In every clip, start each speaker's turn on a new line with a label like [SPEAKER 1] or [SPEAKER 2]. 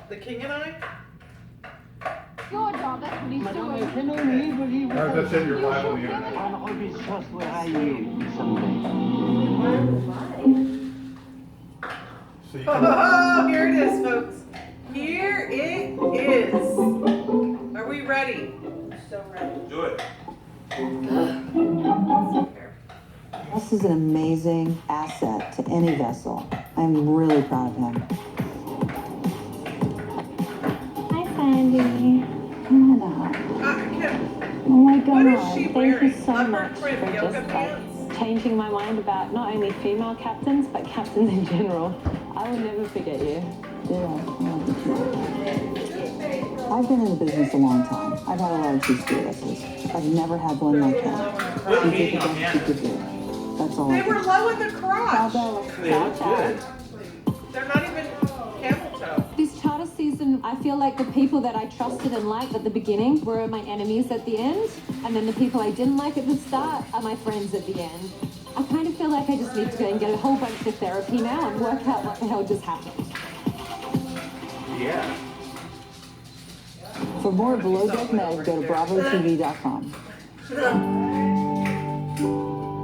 [SPEAKER 1] The king and I?
[SPEAKER 2] Your job, that's what he's doing.
[SPEAKER 3] That's it, you're live on the internet.
[SPEAKER 1] Oh, here it is, folks. Here it is. Are we ready? So ready.
[SPEAKER 3] Do it.
[SPEAKER 4] This is an amazing asset to any vessel. I'm really proud of him.
[SPEAKER 5] Hi, Sandy.
[SPEAKER 1] Kim,
[SPEAKER 5] Oh my God.
[SPEAKER 1] what is she
[SPEAKER 5] Thank
[SPEAKER 1] wearing?
[SPEAKER 5] you so
[SPEAKER 1] Leopard
[SPEAKER 5] much
[SPEAKER 1] print
[SPEAKER 5] for
[SPEAKER 1] yoga
[SPEAKER 5] just
[SPEAKER 1] pants?
[SPEAKER 5] changing my mind about not only female captains, but captains in general. I will never forget you.
[SPEAKER 4] I've been in the business a long time. I've had a lot of two stewardesses. I've never had one like her. She did the best she could do. That's all I
[SPEAKER 1] They
[SPEAKER 4] can
[SPEAKER 1] were
[SPEAKER 4] say.
[SPEAKER 1] low in the crotch.
[SPEAKER 3] They look good.
[SPEAKER 1] They're not even camel toe.
[SPEAKER 2] This charter season, I feel like the people that I trusted and liked at the beginning were my enemies at the end, and then the people I didn't like at the start are my friends at the end. I kind of feel like I just need to go and get a whole bunch of therapy now and work out what the hell just happened.
[SPEAKER 3] Yeah.
[SPEAKER 4] For more Below Deck Med, go to bravotv.com.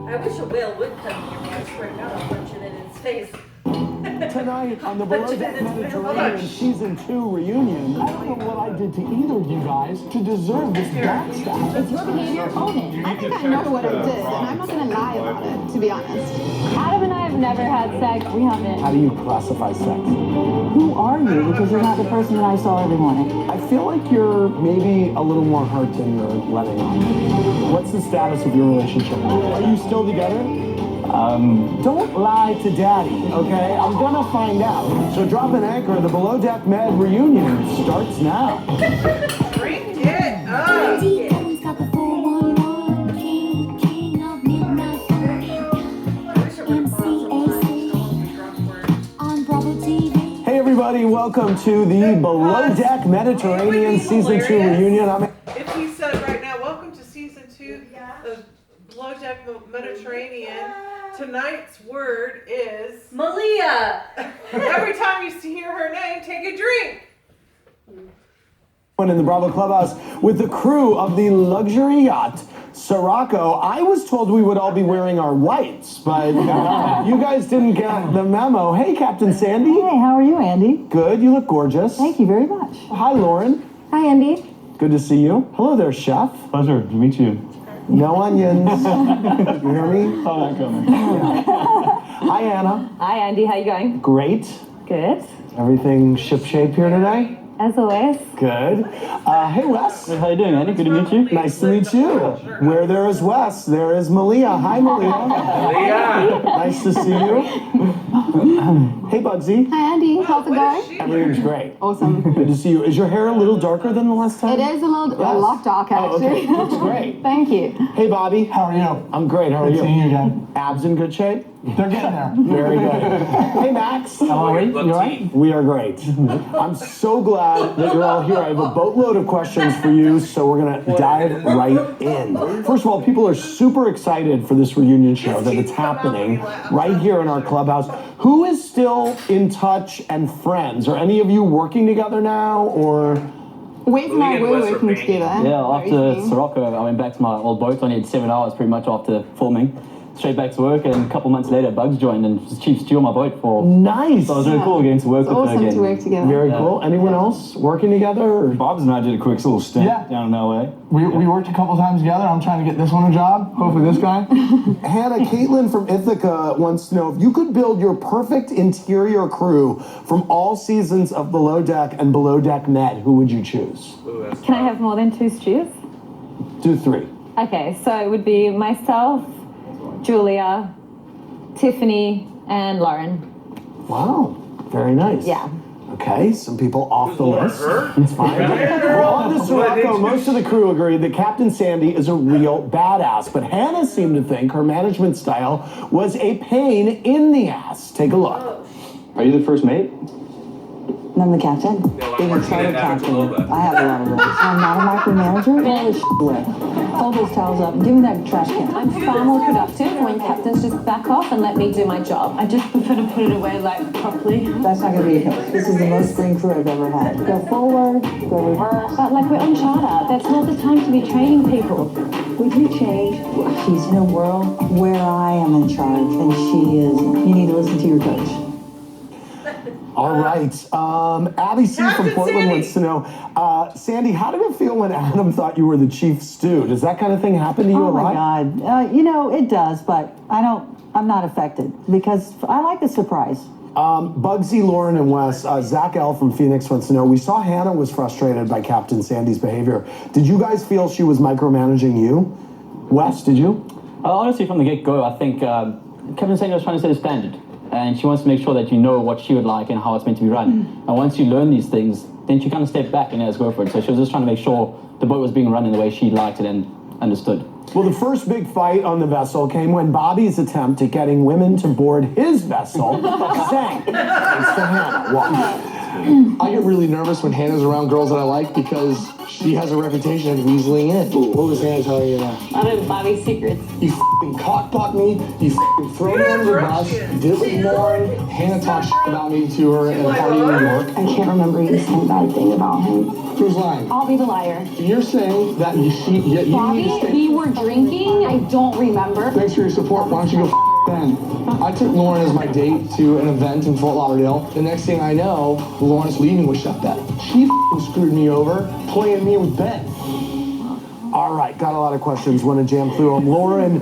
[SPEAKER 6] I wish a whale would come here, but I swear to God, I'll punch it in its face.
[SPEAKER 7] Tonight on the Below Deck Mediterranean Season 2 reunion, I don't know what I did to either of you guys to deserve this backstab.
[SPEAKER 2] It's your behavior, own it. I think I know what I did, and I'm not going to lie about it, to be honest.
[SPEAKER 5] Adam and I have never had sex. We haven't.
[SPEAKER 7] How do you classify sex?
[SPEAKER 4] Who are you? Because you're not the person that I saw every morning.
[SPEAKER 7] I feel like you're maybe a little more hurt than you're letting on. What's the status of your relationship? Are you still together? Don't lie to daddy, okay? I'm gonna find out. So drop an anchor. The Below Deck Med reunion starts now.
[SPEAKER 1] Drink it up.
[SPEAKER 7] Hey everybody, welcome to the Below Deck Mediterranean Season 2 reunion.
[SPEAKER 1] If he said right now, welcome to season 2 of Below Deck Mediterranean. Tonight's word is
[SPEAKER 6] Malia!
[SPEAKER 1] every time you hear her name, take a drink.
[SPEAKER 7] In the Bravo Clubhouse with the crew of the luxury yacht Sirocco. I was told we would all be wearing our whites, but you guys didn't get the memo. Hey, Captain Sandy.
[SPEAKER 4] Hey, how are you, Andy?
[SPEAKER 7] Good, you look gorgeous.
[SPEAKER 4] Thank you very much.
[SPEAKER 7] Hi, Lauren.
[SPEAKER 2] Hi, Andy.
[SPEAKER 7] Good to see you. Hello there, Chef.
[SPEAKER 8] Pleasure to meet you.
[SPEAKER 7] No onions. You hear me?
[SPEAKER 8] Saw that coming.
[SPEAKER 7] Hi, Anna.
[SPEAKER 5] Hi, Andy. How you going?
[SPEAKER 7] Great.
[SPEAKER 5] Good.
[SPEAKER 7] Everything shipshape here today?
[SPEAKER 5] As always.
[SPEAKER 7] Good. Hey, Wes.
[SPEAKER 8] How you doing, Andy? Good to meet you.
[SPEAKER 7] Nice to meet you. Where there is Wes, there is Malia. Hi, Malia.
[SPEAKER 3] Malia.
[SPEAKER 7] Nice to see you. Hey, Bugsy.
[SPEAKER 2] Hi, Andy. How's it going?
[SPEAKER 7] Everything's great.
[SPEAKER 2] Awesome.
[SPEAKER 7] Good to see you. Is your hair a little darker than the last time?
[SPEAKER 2] It is a lot dark,
[SPEAKER 7] Oh, okay.
[SPEAKER 2] actually.
[SPEAKER 7] Looks great.
[SPEAKER 2] Thank you.
[SPEAKER 7] Hey, Bobby.
[SPEAKER 8] How are you?
[SPEAKER 7] I'm great. How are you?
[SPEAKER 8] Good seeing you again.
[SPEAKER 7] Abs in good shape?
[SPEAKER 8] They're getting there.
[SPEAKER 7] Very good. Hey, Max.
[SPEAKER 8] How are you? You all right?
[SPEAKER 7] We are great. I'm so glad that you're all here. I have a boatload of questions for you, so we're going to dive right in. First of all, people are super excited for this reunion show that it's happening right here in our clubhouse. Who is still in touch and friends? Are any of you working together now, or?
[SPEAKER 2] We're working together.
[SPEAKER 8] Yeah, after Sirocco, I went back to my old boat. I only had 7 hours pretty much after filming. Straight back to work, and a couple months later, Bugs joined and was chief stew on my boat for.
[SPEAKER 7] Nice.
[SPEAKER 8] So it was really cool getting to work with her
[SPEAKER 2] Awesome
[SPEAKER 8] again.
[SPEAKER 2] to work together.
[SPEAKER 7] Very cool. Anyone else working together? Or?
[SPEAKER 8] Bob's and I did a quick little stint down in LA.
[SPEAKER 9] We worked a couple times together. I'm trying to get this one a job. Hopefully this guy.
[SPEAKER 7] Hannah, Caitlin from Ithaca wants to know, if you could build your perfect interior crew from all seasons of Below Deck and Below Deck Med, who would you choose?
[SPEAKER 5] Can I have more than 2 stews?
[SPEAKER 7] Do 3.
[SPEAKER 5] Okay, so it would be myself, Julia, Tiffany, and Lauren.
[SPEAKER 7] Wow, very nice.
[SPEAKER 5] Yeah.
[SPEAKER 7] Okay, some people off the list. It's fine. Well, on the Sirocco, most of the crew agreed that Captain Sandy is a real badass, but Hannah seemed to think her management style was a pain in the ass. Take a look.
[SPEAKER 8] Are you the first mate?
[SPEAKER 4] And I'm the captain. Being a charter captain, I have a lot of roles. I'm not a micromanager. All this away. Hold those towels up and give me that trash can.
[SPEAKER 2] I'm far more productive when captains just back off and let me do my job. I just prefer to put it away like properly.
[SPEAKER 4] That's not going to be the case. This is the most green crew I've ever had. Go forward, go reverse.
[SPEAKER 2] But like we're on charter, that's not the time to be training people.
[SPEAKER 4] Would you change? She's in a world where I am in charge and she isn't. You need to listen to your coach.
[SPEAKER 7] All right. Abby C from
[SPEAKER 1] Captain
[SPEAKER 7] Portland
[SPEAKER 1] Sandy.
[SPEAKER 7] wants to know, Sandy, how did it feel when Adam thought you were the chief stew? Does that kind of thing happen to you a
[SPEAKER 4] Oh my
[SPEAKER 7] lot?
[SPEAKER 4] God. It does, but I'm not affected because I like the surprise.
[SPEAKER 7] Bugsy, Lauren, and Wes, Zach L from Phoenix wants to know, we saw Hannah was frustrated by Captain Sandy's behavior. Did you guys feel she was micromanaging you? Wes, did you?
[SPEAKER 8] Honestly, from the get-go, I think Captain Sandy was trying to set a standard. And she wants to make sure that you know what she would like and how it's meant to be run. And once you learn these things, then she kind of stepped back and let's go for it. So she was just trying to make sure the boat was being run in the way she liked it and understood.
[SPEAKER 7] Well, the first big fight on the vessel came when Bobby's attempt at getting women to board his vessel sank. Thanks to Hannah. Why?
[SPEAKER 9] I get really nervous when Hannah's around girls that I like because she has a reputation of weaseling in. What was Hannah telling you now?
[SPEAKER 2] I know Bobby's secrets.
[SPEAKER 9] You f***ing cockblock me, you f***ing throw me under the bus, did it with Lauren, Hannah talked shit about me to her at a party in New York.
[SPEAKER 4] I can't remember you saying a bad thing about him.
[SPEAKER 9] Who's lying?
[SPEAKER 2] I'll be the liar.
[SPEAKER 9] You're saying that you need to
[SPEAKER 2] Bobby,
[SPEAKER 9] stay.
[SPEAKER 2] we were drinking. I don't remember.
[SPEAKER 9] Thanks for your support. Why don't you go Ben? I took Lauren as my date to an event in Fort Lauderdale. The next thing I know, Lauren's leaving with Chef Bet. She screwed me over, playing me with Ben.
[SPEAKER 7] All right, got a lot of questions. Want to jam through them. Lauren,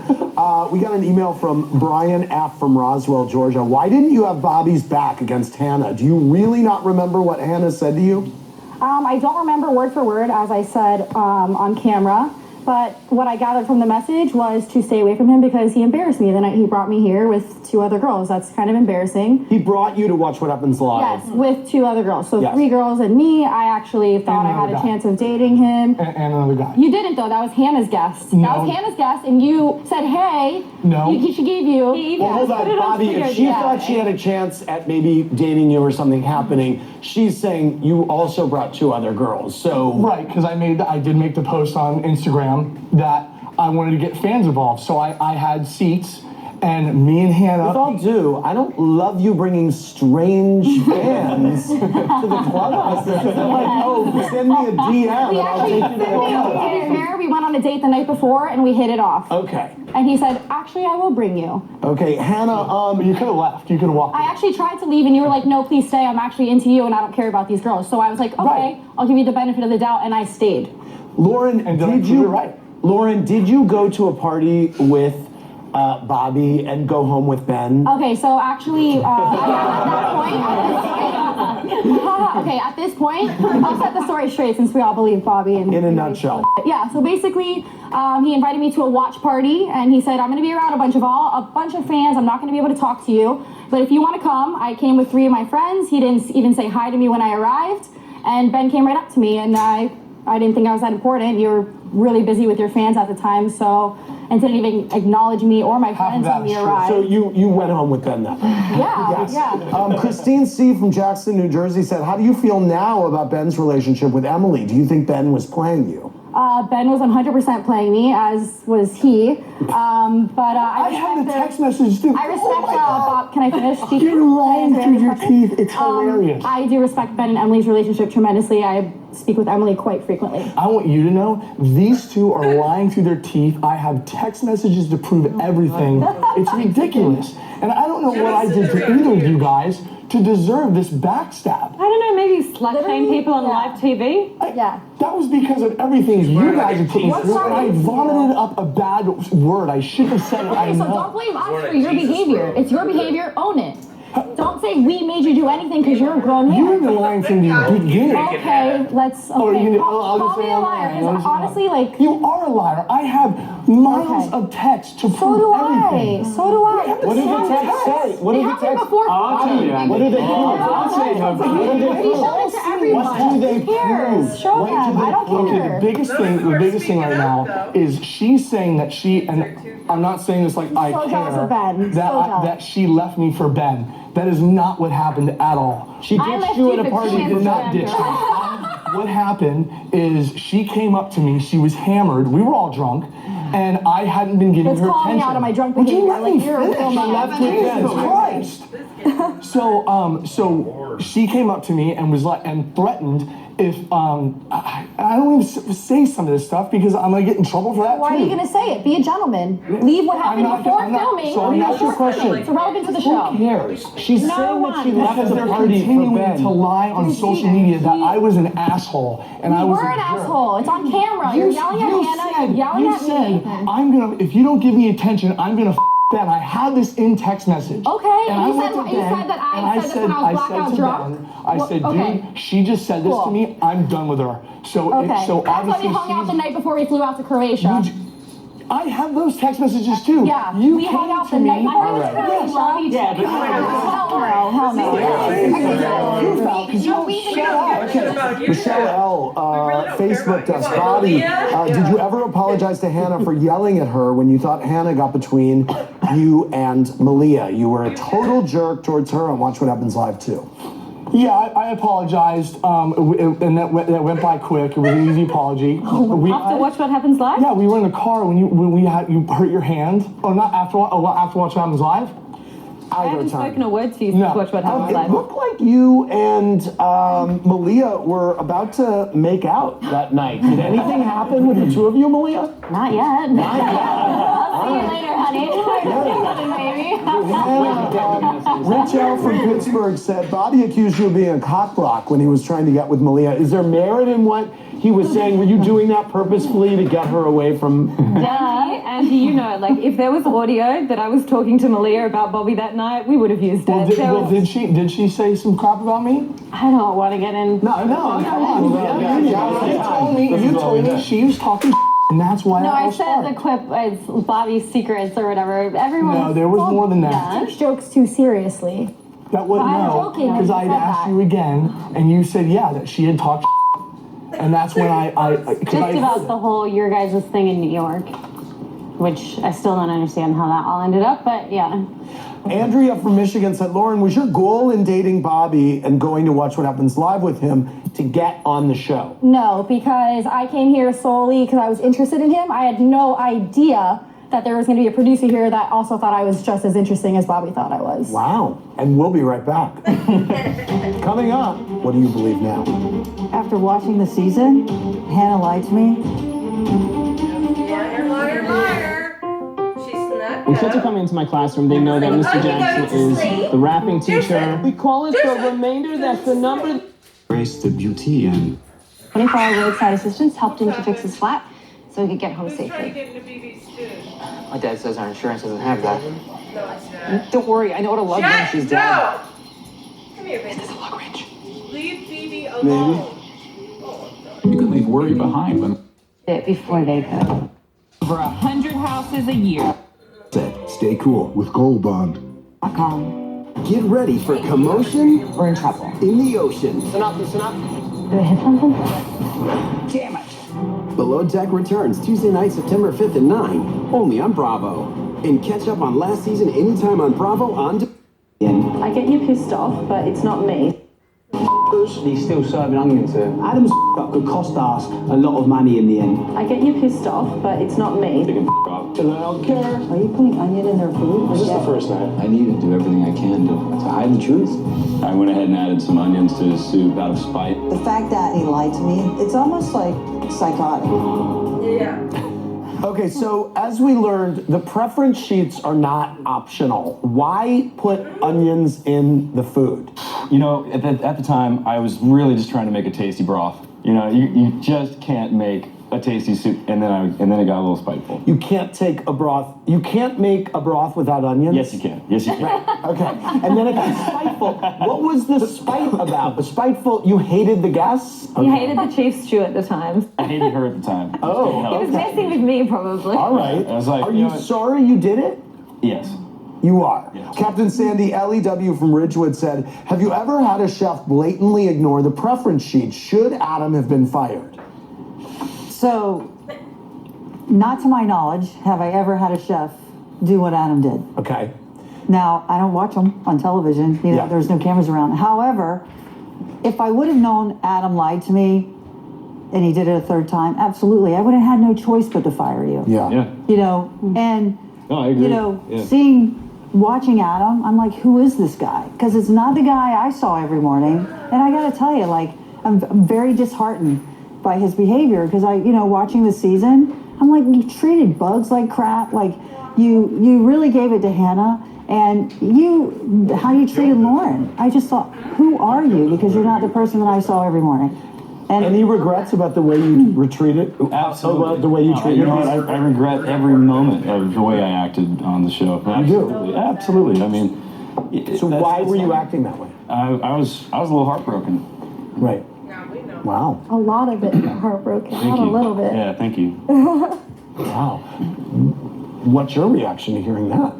[SPEAKER 7] we got an email from Brian F. from Roswell, Georgia. Why didn't you have Bobby's back against Hannah? Do you really not remember what Hannah said to you?
[SPEAKER 10] I don't remember word for word, as I said on camera. But what I gathered from the message was to stay away from him because he embarrassed me the night he brought me here with 2 other girls. That's kind of embarrassing.
[SPEAKER 7] He brought you to Watch What Happens Live.
[SPEAKER 10] Yes, with 2 other girls. So
[SPEAKER 7] Yes.
[SPEAKER 10] 3 girls and me. I actually thought I had a chance of dating him.
[SPEAKER 9] And another guy.
[SPEAKER 10] You didn't, though. That was Hannah's guest.
[SPEAKER 9] No.
[SPEAKER 10] That was Hannah's guest, and you said, hey.
[SPEAKER 9] No.
[SPEAKER 10] She gave you.
[SPEAKER 7] Well, hold on, Bobby, if she thought she had a chance at maybe dating you or something happening, she's saying you also brought 2 other girls, so...
[SPEAKER 9] Right, because I did make the post on Instagram that I wanted to get fans involved. So I had seats, and me and Hannah...
[SPEAKER 7] With all due, I don't love you bringing strange fans to the clubhouse. This isn't like, oh, send me a DM
[SPEAKER 10] We
[SPEAKER 7] and I'll
[SPEAKER 10] actually,
[SPEAKER 7] take you to the clubhouse.
[SPEAKER 10] we went on a date the night before, and we hit it off.
[SPEAKER 7] Okay.
[SPEAKER 10] And he said, actually, I will bring you.
[SPEAKER 7] Okay, Hannah,
[SPEAKER 9] you could have left. You could have walked.
[SPEAKER 10] I actually tried to leave, and you were like, no, please stay. I'm actually into you, and I don't care about these girls. So I was like, okay,
[SPEAKER 7] Right.
[SPEAKER 10] I'll give you the benefit of the doubt, and I stayed.
[SPEAKER 7] Lauren,
[SPEAKER 9] And then I
[SPEAKER 7] did
[SPEAKER 9] proved
[SPEAKER 7] you...
[SPEAKER 9] it right.
[SPEAKER 7] Lauren, did you go to a party with Bobby and go home with Ben?
[SPEAKER 10] Okay, so actually, at this point, I'll set the story straight since we all believe Bobby. And
[SPEAKER 7] In a nutshell.
[SPEAKER 10] Yeah, so basically, he invited me to a watch party, and he said, I'm going to be around a bunch of fans. I'm not going to be able to talk to you, but if you want to come, I came with 3 of my friends. He didn't even say hi to me when I arrived, and Ben came right up to me, and I didn't think I was that important. You were really busy with your fans at the time, and didn't even acknowledge me or my friends when we arrived.
[SPEAKER 7] So you went home with them that night?
[SPEAKER 10] Yeah, yeah.
[SPEAKER 7] Christine C. from Jackson, New Jersey said, how do you feel now about Ben's relationship with Emily? Do you think Ben was playing you?
[SPEAKER 10] Ben was 100% playing me, as was he. But I
[SPEAKER 9] have the text message too.
[SPEAKER 10] I respect Bob. Can I finish speaking?
[SPEAKER 9] You're lying through your teeth. It's hilarious.
[SPEAKER 10] I do respect Ben and Emily's relationship tremendously. I speak with Emily quite frequently.
[SPEAKER 9] I want you to know, these 2 are lying through their teeth. I have text messages to prove everything. It's ridiculous. And I don't know what I did to either of you guys to deserve this backstab.
[SPEAKER 2] I don't know, maybe slut shame people on live TV?
[SPEAKER 10] Yeah.
[SPEAKER 9] That was because of everything you guys have put me through. I vomited up a bad word. I shouldn't have said it. I
[SPEAKER 10] Okay, so
[SPEAKER 9] know.
[SPEAKER 10] don't blame us for your behavior. It's your behavior. Own it. Don't say we made you do anything because you're a grown man.
[SPEAKER 9] You've been lying from the beginning.
[SPEAKER 10] Okay, let's.
[SPEAKER 9] Oh,
[SPEAKER 10] Okay,
[SPEAKER 9] you
[SPEAKER 10] call
[SPEAKER 9] I'll
[SPEAKER 10] me a liar. Because honestly, like.
[SPEAKER 9] You are a liar. I have miles of text to prove
[SPEAKER 10] So do
[SPEAKER 9] everything.
[SPEAKER 10] I. So do I.
[SPEAKER 7] What did the text say? What
[SPEAKER 10] It
[SPEAKER 7] did the
[SPEAKER 10] happened
[SPEAKER 7] text
[SPEAKER 10] before.
[SPEAKER 8] I'll tell you, Andy.
[SPEAKER 7] What did they do?
[SPEAKER 10] He showed it to everyone.
[SPEAKER 9] What do they
[SPEAKER 10] Who cares?
[SPEAKER 9] prove?
[SPEAKER 10] Show
[SPEAKER 9] What
[SPEAKER 10] them.
[SPEAKER 9] do they
[SPEAKER 10] I don't
[SPEAKER 9] prove?
[SPEAKER 10] care.
[SPEAKER 9] Okay, the biggest
[SPEAKER 1] Those
[SPEAKER 9] thing,
[SPEAKER 1] who are
[SPEAKER 9] right
[SPEAKER 1] speaking
[SPEAKER 9] now
[SPEAKER 1] up, though.
[SPEAKER 9] is she's saying that she, and I'm not saying this like I
[SPEAKER 10] So jealous
[SPEAKER 9] care,
[SPEAKER 10] of Ben.
[SPEAKER 9] that,
[SPEAKER 10] So jealous.
[SPEAKER 9] that she left me for Ben. That is not what happened at all.
[SPEAKER 8] She
[SPEAKER 10] I
[SPEAKER 8] ditched
[SPEAKER 10] left
[SPEAKER 8] you
[SPEAKER 10] you
[SPEAKER 8] at a
[SPEAKER 10] for
[SPEAKER 8] party.
[SPEAKER 10] two
[SPEAKER 9] She did not ditch me. What happened is she came up to me, she was hammered, we were all drunk, and I hadn't been giving
[SPEAKER 10] Let's
[SPEAKER 9] her
[SPEAKER 10] call me
[SPEAKER 9] attention.
[SPEAKER 10] out on my drunk
[SPEAKER 9] Would you
[SPEAKER 10] behavior,
[SPEAKER 9] let
[SPEAKER 10] like
[SPEAKER 9] me
[SPEAKER 10] you're a
[SPEAKER 9] finish?
[SPEAKER 10] real man.
[SPEAKER 9] Jesus Christ. So she came up to me and was like, and threatened if, I don't even say some of this stuff because I'm gonna get in trouble for that
[SPEAKER 10] Why are
[SPEAKER 9] too.
[SPEAKER 10] you gonna say it? Be a gentleman. Leave what happened before filming.
[SPEAKER 9] So I'm not your question.
[SPEAKER 10] It's irrelevant to the show.
[SPEAKER 8] Who cares? She's
[SPEAKER 10] No
[SPEAKER 8] saying
[SPEAKER 10] one.
[SPEAKER 8] that she left
[SPEAKER 9] Because
[SPEAKER 8] the
[SPEAKER 9] they're
[SPEAKER 8] party for
[SPEAKER 9] continuing
[SPEAKER 8] Ben.
[SPEAKER 9] to lie on social media that I was an asshole and I
[SPEAKER 10] You
[SPEAKER 9] was
[SPEAKER 10] were
[SPEAKER 9] a
[SPEAKER 10] an
[SPEAKER 9] jerk.
[SPEAKER 10] asshole. It's on camera. You're yelling at Hannah. You're yelling at me.
[SPEAKER 9] I'm gonna, if you don't give me attention, I'm gonna Ben. I had this in text message.
[SPEAKER 10] Okay,
[SPEAKER 9] And
[SPEAKER 10] and
[SPEAKER 9] I
[SPEAKER 10] you
[SPEAKER 9] went
[SPEAKER 10] said-
[SPEAKER 9] to
[SPEAKER 10] you
[SPEAKER 9] Ben,
[SPEAKER 10] said that I
[SPEAKER 9] and
[SPEAKER 10] said this when I was blackout
[SPEAKER 9] to
[SPEAKER 10] drunk?
[SPEAKER 9] Ben, I
[SPEAKER 10] Well,
[SPEAKER 9] said,
[SPEAKER 10] okay.
[SPEAKER 9] dude, she just said this
[SPEAKER 10] Cool.
[SPEAKER 9] to me. I'm done with her. So,
[SPEAKER 10] Okay.
[SPEAKER 9] so
[SPEAKER 10] That's why
[SPEAKER 9] obviously
[SPEAKER 10] we hung out the
[SPEAKER 9] she's-
[SPEAKER 10] night before we flew out to Croatia.
[SPEAKER 9] I have those text messages too.
[SPEAKER 10] Yeah,
[SPEAKER 9] you
[SPEAKER 10] we
[SPEAKER 9] came
[SPEAKER 10] hung out
[SPEAKER 9] to
[SPEAKER 10] the
[SPEAKER 9] me.
[SPEAKER 10] night before we
[SPEAKER 9] All
[SPEAKER 10] went to
[SPEAKER 9] right.
[SPEAKER 10] Croatia.
[SPEAKER 9] Yes.
[SPEAKER 10] Hell no.
[SPEAKER 9] You felt because you don't shut up.
[SPEAKER 1] Okay.
[SPEAKER 3] Michelle L. Facebooked us. Bobby, did you ever apologize to Hannah for yelling at her when you thought Hannah got between you and Malia? You were a total jerk towards her on Watch What Happens Live too.
[SPEAKER 9] Yeah, I apologized, and that went by quick. It was an easy apology.
[SPEAKER 5] After Watch What Happens Live?
[SPEAKER 9] Yeah, we were in the car when you hurt your hand. Oh, not after. After Watch What Happens Live.
[SPEAKER 5] I haven't spoken a word to you since
[SPEAKER 9] No.
[SPEAKER 5] Watch What Happens
[SPEAKER 3] It
[SPEAKER 5] Live.
[SPEAKER 3] looked like you and Malia were about to make out that night. Did anything happen with the two of you, Malia?
[SPEAKER 10] Not yet. I'll see you later, honey.
[SPEAKER 3] Rich L from Pittsburgh said Bobby accused you of being a cockblock when he was trying to get with Malia. Is there merit in what he was saying? Were you doing that purposefully to get her away from?
[SPEAKER 5] And do you know, like, if there was audio that I was talking to Malia about Bobby that night, we would have used it.
[SPEAKER 9] Did she say some crap about me?
[SPEAKER 5] I don't want to get in.
[SPEAKER 9] No, come on. You told me she was talking and that's why
[SPEAKER 5] No,
[SPEAKER 9] I
[SPEAKER 5] I
[SPEAKER 9] was
[SPEAKER 5] said the clip is Bobby's secrets or whatever. Everyone.
[SPEAKER 9] No, there was more than that.
[SPEAKER 10] Yeah, takes jokes too seriously.
[SPEAKER 9] That wasn't
[SPEAKER 10] I'm
[SPEAKER 9] no,
[SPEAKER 10] joking,
[SPEAKER 9] because
[SPEAKER 10] I
[SPEAKER 9] I'd
[SPEAKER 10] said
[SPEAKER 9] asked
[SPEAKER 10] that.
[SPEAKER 9] you again, and you said that she had talked, and that's when
[SPEAKER 5] Just about the whole your guys' thing in New York, which I still don't understand how that all ended up, but yeah.
[SPEAKER 3] Andrea from Michigan said, Lauren, was your goal in dating Bobby and going to Watch What Happens Live with him to get on the show?
[SPEAKER 10] No, because I came here solely because I was interested in him. I had no idea that there was going to be a producer here that also thought I was just as interesting as Bobby thought I was.
[SPEAKER 3] Wow. And we'll be right back. Coming up, what do you believe now?
[SPEAKER 4] After watching the season, Hannah lied to me.
[SPEAKER 6] Liar. She snuck
[SPEAKER 11] When kids are coming into my classroom, they know that Mr. Jackson is the rapping teacher. We call it the remainder, that's the number.
[SPEAKER 12] Grace the beauty and
[SPEAKER 2] 24-hour roadside assistance helped him to fix his flat so he could get home
[SPEAKER 1] Who's trying to
[SPEAKER 2] safely.
[SPEAKER 1] get into BB's too?
[SPEAKER 13] My dad says our insurance doesn't have that.
[SPEAKER 1] No, it's not.
[SPEAKER 13] Don't worry, I know what a love means. She's dead.
[SPEAKER 6] Come here, baby.
[SPEAKER 13] This is a lug wrench.
[SPEAKER 1] Leave BB alone.
[SPEAKER 12] you can leave worry behind when
[SPEAKER 2] It before they could.
[SPEAKER 14] Over 100 houses a year.
[SPEAKER 3] Stay cool with Gold Bond.
[SPEAKER 15] Get ready for commotion.
[SPEAKER 2] We're in trouble.
[SPEAKER 15] In the ocean.
[SPEAKER 2] Did I hit something?
[SPEAKER 15] Damn it. Below Deck returns Tuesday night, September 5th at 9. Only on Bravo. And catch up on last season anytime on Bravo on demand.
[SPEAKER 2] I get you pissed off, but it's not me.
[SPEAKER 11] He's still serving onions here.
[SPEAKER 15] Adam's up could cost us a lot of money in the end.
[SPEAKER 2] I get you pissed off, but it's not me.
[SPEAKER 11] They can up. And I don't care.
[SPEAKER 2] Are you putting onion in their food?
[SPEAKER 11] This is the first night.
[SPEAKER 12] I need to do everything I can to hide the truth. I went ahead and added some onions to his soup out of spite.
[SPEAKER 4] The fact that he lied to me, it's almost like psychotic.
[SPEAKER 6] Yeah.
[SPEAKER 3] Okay, so as we learned, the preference sheets are not optional. Why put onions in the food?
[SPEAKER 16] You know, at the time, I was really just trying to make a tasty broth. You know, you just can't make a tasty soup, and then it got a little spiteful.
[SPEAKER 3] You can't take a broth. You can't make a broth without onions?
[SPEAKER 16] Yes, you can. Yes, you can.
[SPEAKER 3] Right, okay. And then it got spiteful. What was the spite about? The spiteful, you hated the guests?
[SPEAKER 5] He hated the chief stew at the time.
[SPEAKER 16] I hated her at the time.
[SPEAKER 3] Oh,
[SPEAKER 5] He was messing with me, probably.
[SPEAKER 3] all right.
[SPEAKER 16] I was like,
[SPEAKER 3] are you sorry you did it?
[SPEAKER 16] Yes.
[SPEAKER 3] You are. Captain Sandy, LEW from Ridgewood said, have you ever had a chef blatantly ignore the preference sheet? Should Adam have been fired?
[SPEAKER 4] So, not to my knowledge, have I ever had a chef do what Adam did.
[SPEAKER 3] Okay.
[SPEAKER 4] Now, I don't watch them on television. You know, there's no cameras around. However, if I would have known Adam lied to me and he did it a third time, absolutely. I would have had no choice but to fire you.
[SPEAKER 3] Yeah.
[SPEAKER 4] You know, and,
[SPEAKER 16] No, I agree.
[SPEAKER 4] you know, watching Adam, I'm like, who is this guy? Because it's not the guy I saw every morning. And I got to tell you, like, I'm very disheartened by his behavior because watching the season, I'm like, you treated Bugs like crap. Like, you really gave it to Hannah. And how you treated Lauren. I just thought, who are you? Because you're not the person that I saw every morning.
[SPEAKER 3] And any regrets about the way you retreated?
[SPEAKER 16] Absolutely.
[SPEAKER 3] The way you treated
[SPEAKER 16] me? I regret every moment of the way I acted on the show. Absolutely. Absolutely. I mean,
[SPEAKER 3] so why were you acting that way?
[SPEAKER 16] I was a little heartbroken.
[SPEAKER 3] Right. Wow.
[SPEAKER 10] A lot of it heartbroken, not a little bit.
[SPEAKER 16] Yeah, thank you.
[SPEAKER 3] Wow. What's your reaction to hearing that?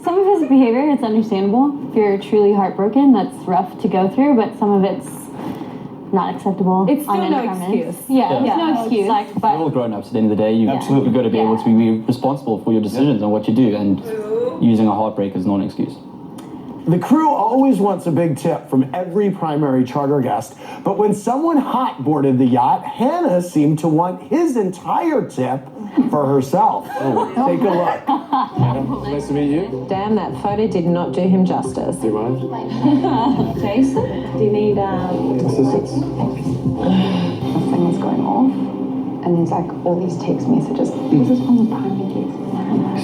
[SPEAKER 2] Some of his behavior, it's understandable. If you're truly heartbroken, that's rough to go through, but some of it's not acceptable.
[SPEAKER 5] It's still no excuse.
[SPEAKER 2] Yeah, there's no excuse.
[SPEAKER 8] We're all grown-ups at the end of the day. You've got to be able to be responsible for your decisions and what you do, and using a heartbreak is not an excuse.
[SPEAKER 3] The crew always wants a big tip from every primary charter guest, but when someone hot boarded the yacht, Hannah seemed to want his entire tip for herself. Take a look.
[SPEAKER 16] Nice to meet you.
[SPEAKER 2] Damn, that photo did not do him justice.
[SPEAKER 16] Do you mind?
[SPEAKER 2] Jason, do you need
[SPEAKER 16] assistance?
[SPEAKER 2] Something was going off, and there's like all these text messages. This is from the primary guest.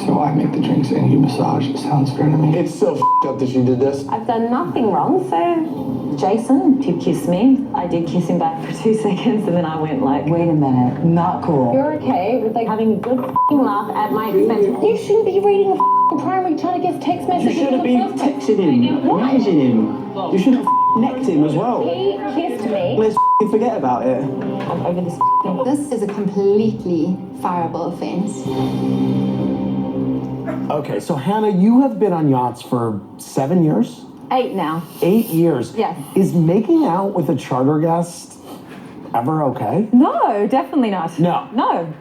[SPEAKER 9] So I make the drinks and you massage. It sounds fair to me.
[SPEAKER 3] It's so up that she did this.
[SPEAKER 2] I've done nothing wrong, so Jason, if you kiss me, I did kiss him back for 2 seconds, and then I went like,
[SPEAKER 4] wait a minute, not cool.
[SPEAKER 2] You're okay with like having a good laugh at my expense. You shouldn't be reading a primary trying to get text messages.
[SPEAKER 15] You should have been texting him, messaging him. You should have necked him as well.
[SPEAKER 2] He kissed me.
[SPEAKER 15] Let's forget about it.
[SPEAKER 2] I'm over this thing.
[SPEAKER 17] This is a completely fireable offense.
[SPEAKER 3] Okay, so Hannah, you have been on yachts for 7 years?
[SPEAKER 2] 8 now.
[SPEAKER 3] 8 years?
[SPEAKER 2] Yes.
[SPEAKER 3] Is making out with a charter guest ever okay?
[SPEAKER 2] No, definitely not.
[SPEAKER 3] No.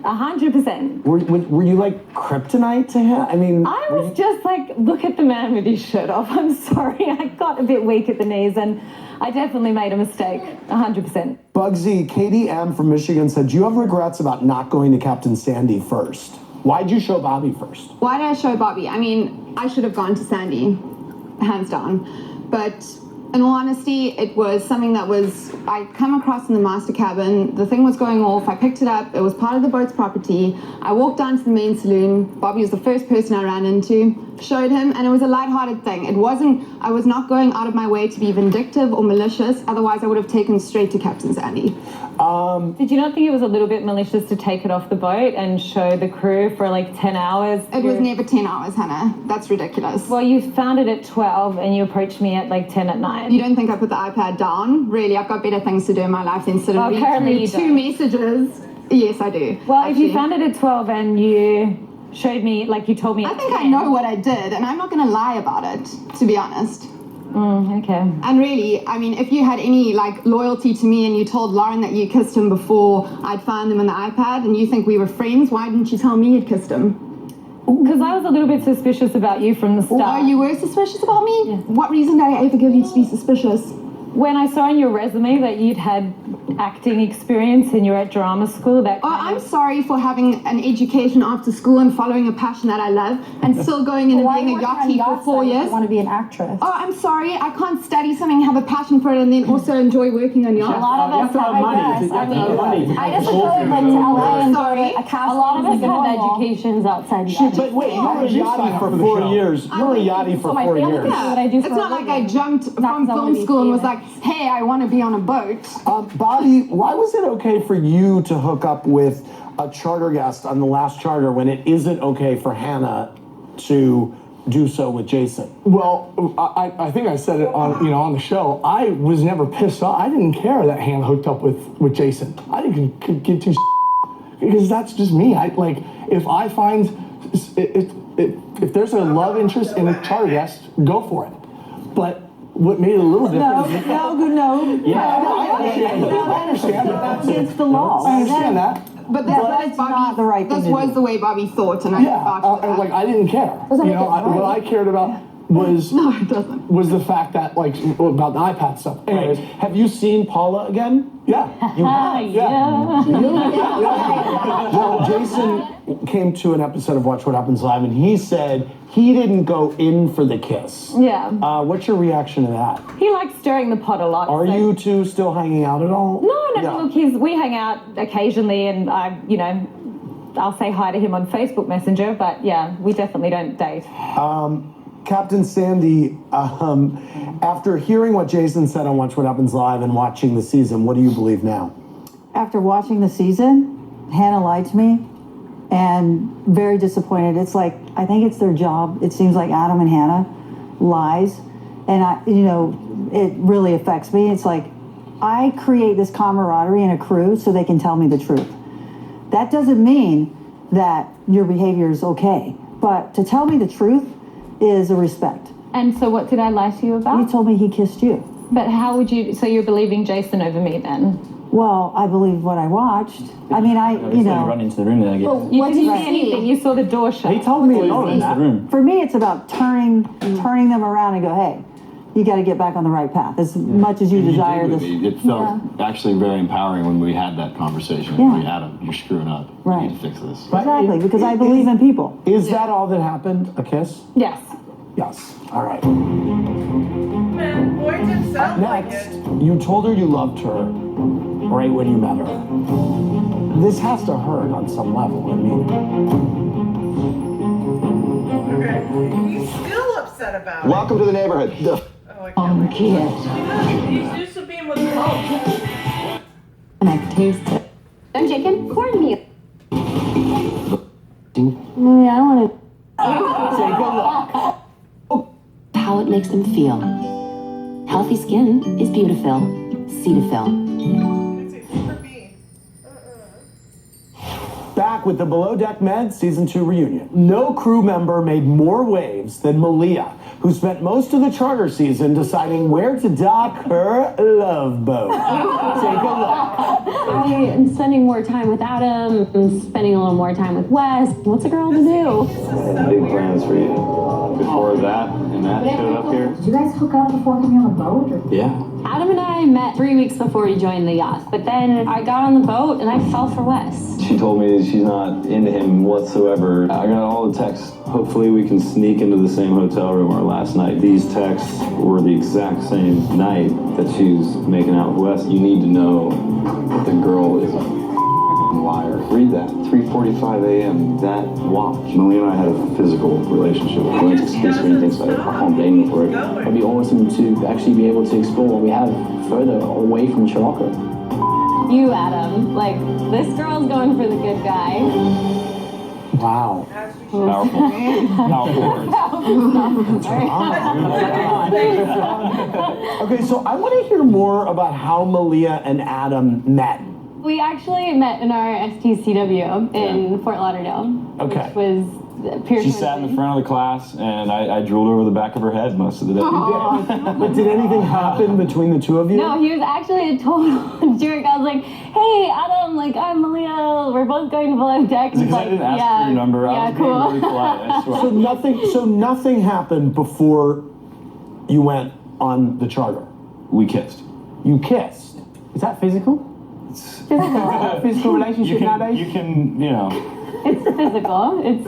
[SPEAKER 2] 100%.
[SPEAKER 3] Were you like kryptonite to him? I mean,
[SPEAKER 2] I was just like, look at the man with his shirt off. I'm sorry, I got a bit weak at the knees, and I definitely made a mistake. 100%.
[SPEAKER 3] Bugsy, Katie M from Michigan said, do you have regrets about not going to Captain Sandy first? Why'd you show Bobby first?
[SPEAKER 18] Why did I show Bobby? I mean, I should have gone to Sandy, hands down. But in all honesty, it was something that I come across in the master cabin. The thing was going off. I picked it up. It was part of the boat's property. I walked down to the main saloon. Bobby was the first person I ran into. Showed him, and it was a lighthearted thing. I was not going out of my way to be vindictive or malicious. Otherwise, I would have taken straight to Captain Sandy.
[SPEAKER 5] Did you not think it was a little bit malicious to take it off the boat and show the crew for like 10 hours?
[SPEAKER 18] It was never 10 hours, Hannah. That's ridiculous.
[SPEAKER 5] Well, you found it at 12 and you approached me at like 10 at night.
[SPEAKER 18] You don't think I put the iPad down? Really, I've got better things to do in my life than sit and read
[SPEAKER 5] apparently
[SPEAKER 18] through 2 messages. Yes, I do.
[SPEAKER 5] Well, actually, if you found it at 12 and you showed me, like you told me at
[SPEAKER 18] I think
[SPEAKER 5] 10.
[SPEAKER 18] I know what I did, and I'm not going to lie about it, to be honest.
[SPEAKER 5] Okay.
[SPEAKER 18] And really, I mean, if you had any like loyalty to me and you told Lauren that you kissed him before I'd found them on the iPad and you think we were friends, why didn't you tell me you'd kissed him?
[SPEAKER 5] Because I was a little bit suspicious about you from the start.
[SPEAKER 18] Oh, you were suspicious about me? Yeah. What reason did I ever give you to be suspicious?
[SPEAKER 5] When I saw in your resume that you'd had acting experience and you're at drama school,
[SPEAKER 18] I'm sorry for having an education after school and following a passion that I love and still going in and being a yachty for 4 years.
[SPEAKER 10] I want to be an actress.
[SPEAKER 18] Oh, I'm sorry. I can't study something, have a passion for it, and then also enjoy working on yachts.
[SPEAKER 10] A lot of us have money. I just really went to LA and got a cast.
[SPEAKER 2] A lot of us have educations outside yachting.
[SPEAKER 3] But wait, you were a yachty for 4 years. You were a yachty for 4 years.
[SPEAKER 18] Yeah. It's not like I jumped from film school and was like, hey, I want to be on a boat.
[SPEAKER 3] Bobby, why was it okay for you to hook up with a charter guest on the last charter when it isn't okay for Hannah to do so with Jason?
[SPEAKER 9] Well, I think I said it on the show. I was never pissed off. I didn't care that Hannah hooked up with Jason. I didn't give two because that's just me. If I find if there's a love interest in a charter guest, go for it. But what made it a little different is...
[SPEAKER 4] No.
[SPEAKER 9] Yeah, I understand. But that's
[SPEAKER 4] against the law.
[SPEAKER 9] I understand that.
[SPEAKER 18] But
[SPEAKER 4] that's not the right thing
[SPEAKER 18] This
[SPEAKER 4] to
[SPEAKER 18] was
[SPEAKER 4] do.
[SPEAKER 18] the way Bobby thought, and I
[SPEAKER 9] like I didn't care.
[SPEAKER 18] Doesn't
[SPEAKER 9] You
[SPEAKER 18] make
[SPEAKER 9] know,
[SPEAKER 18] it right.
[SPEAKER 9] what I cared about was was the fact that like about the iPad stuff. Anyways,
[SPEAKER 3] Have you seen Paula again?
[SPEAKER 9] yeah.
[SPEAKER 3] You have?
[SPEAKER 5] Yeah.
[SPEAKER 3] Well, Jason came to an episode of Watch What Happens Live, and he said he didn't go in for the kiss.
[SPEAKER 5] Yeah.
[SPEAKER 3] What's your reaction to that?
[SPEAKER 5] He likes stirring the pot a lot.
[SPEAKER 3] Are
[SPEAKER 5] so-
[SPEAKER 3] you two still hanging out at all?
[SPEAKER 5] No,
[SPEAKER 3] Yeah.
[SPEAKER 5] look, we hang out occasionally, and I'll say hi to him on Facebook Messenger, but yeah, we definitely don't date.
[SPEAKER 3] Captain Sandy, after hearing what Jason said on Watch What Happens Live and watching the season, what do you believe now?
[SPEAKER 4] After watching the season, Hannah lied to me, and very disappointed. It's like, I think it's their job. It seems like Adam and Hannah lies, and it really affects me. It's like, I create this camaraderie in a crew so they can tell me the truth. That doesn't mean that your behavior is okay, but to tell me the truth is a respect.
[SPEAKER 5] And so what did I lie to you about?
[SPEAKER 4] You told me he kissed you.
[SPEAKER 5] But how would you, so you're believing Jason over me then?
[SPEAKER 4] Well, I believe what I watched. I mean,
[SPEAKER 8] You run into the room there, I guess.
[SPEAKER 5] You didn't see anything, you saw the door shut.
[SPEAKER 3] He told me alone in
[SPEAKER 8] the room.
[SPEAKER 4] For me, it's about turning them around and go, hey, you got to get back on the right path as much as you desire this.
[SPEAKER 16] It felt actually very empowering when we had that conversation.
[SPEAKER 4] Yeah.
[SPEAKER 16] Like, Adam, you're screwing up.
[SPEAKER 4] Right.
[SPEAKER 16] You need to fix this.
[SPEAKER 4] Exactly, because I believe in people.
[SPEAKER 3] Is that all that happened? A kiss?
[SPEAKER 5] Yes.
[SPEAKER 3] Yes. All right.
[SPEAKER 1] Man, boy, it didn't sound like
[SPEAKER 3] Next,
[SPEAKER 1] it.
[SPEAKER 3] you told her you loved her right when you met her. This has to hurt on some level. I mean,
[SPEAKER 1] Okay, he's still upset about it.
[SPEAKER 15] Welcome to the neighborhood.
[SPEAKER 1] Oh, I can't wait.
[SPEAKER 6] He's used to being with folks.
[SPEAKER 2] And I taste it. I'm chicken cornmeal.
[SPEAKER 4] Yeah, I want to.
[SPEAKER 3] take a look.
[SPEAKER 2] How it makes them feel. Healthy skin is beautiful. Cetaphil.
[SPEAKER 1] It's a for me.
[SPEAKER 3] Back with the Below Deck Med Season 2 reunion. No crew member made more waves than Malia, who spent most of the charter season deciding where to dock her love boat. Take a look.
[SPEAKER 2] I am spending more time with Adam. I'm spending a little more time with Wes. What's a girl to do?
[SPEAKER 12] I had big plans for you. Before that, and that showed up here.
[SPEAKER 2] Did you guys hook up before coming on the boat?
[SPEAKER 12] Yeah.
[SPEAKER 2] Adam and I met 3 weeks before we joined the yacht. But then I got on the boat and I fell for Wes.
[SPEAKER 12] She told me she's not into him whatsoever. I got all the texts. Hopefully we can sneak into the same hotel room our last night. These texts were the exact same night that she was making out with Wes. You need to know that the girl is a liar. Read that. 3:45 a.m. That watch. Malia and I had a physical relationship. I went to space for anything, so I can't blame you for it.
[SPEAKER 11] It'd be awesome to actually be able to explore what we have further away from Chirocco.
[SPEAKER 2] You, Adam, like, this girl's going for the good guy.
[SPEAKER 3] Wow.
[SPEAKER 16] Powerful.
[SPEAKER 3] Okay, so I want to hear more about how Malia and Adam met.
[SPEAKER 2] We actually met in our STCW in Fort Lauderdale.
[SPEAKER 3] Okay.
[SPEAKER 2] Which was Pierce.
[SPEAKER 16] She sat in the front of the class, and I drooled over the back of her head most of the day.
[SPEAKER 3] But did anything happen between the two of you?
[SPEAKER 2] No, he was actually a total jerk. I was like, hey, Adam, like, I'm Malia. We're both going to Below Deck.
[SPEAKER 16] Because I didn't ask for your number. I was being really polite, I swear.
[SPEAKER 3] So nothing happened before you went on the charter?
[SPEAKER 16] We kissed.
[SPEAKER 3] You kissed?
[SPEAKER 11] Is that physical? Physical relationship nowadays?
[SPEAKER 16] You can, you know.
[SPEAKER 2] It's physical. It's.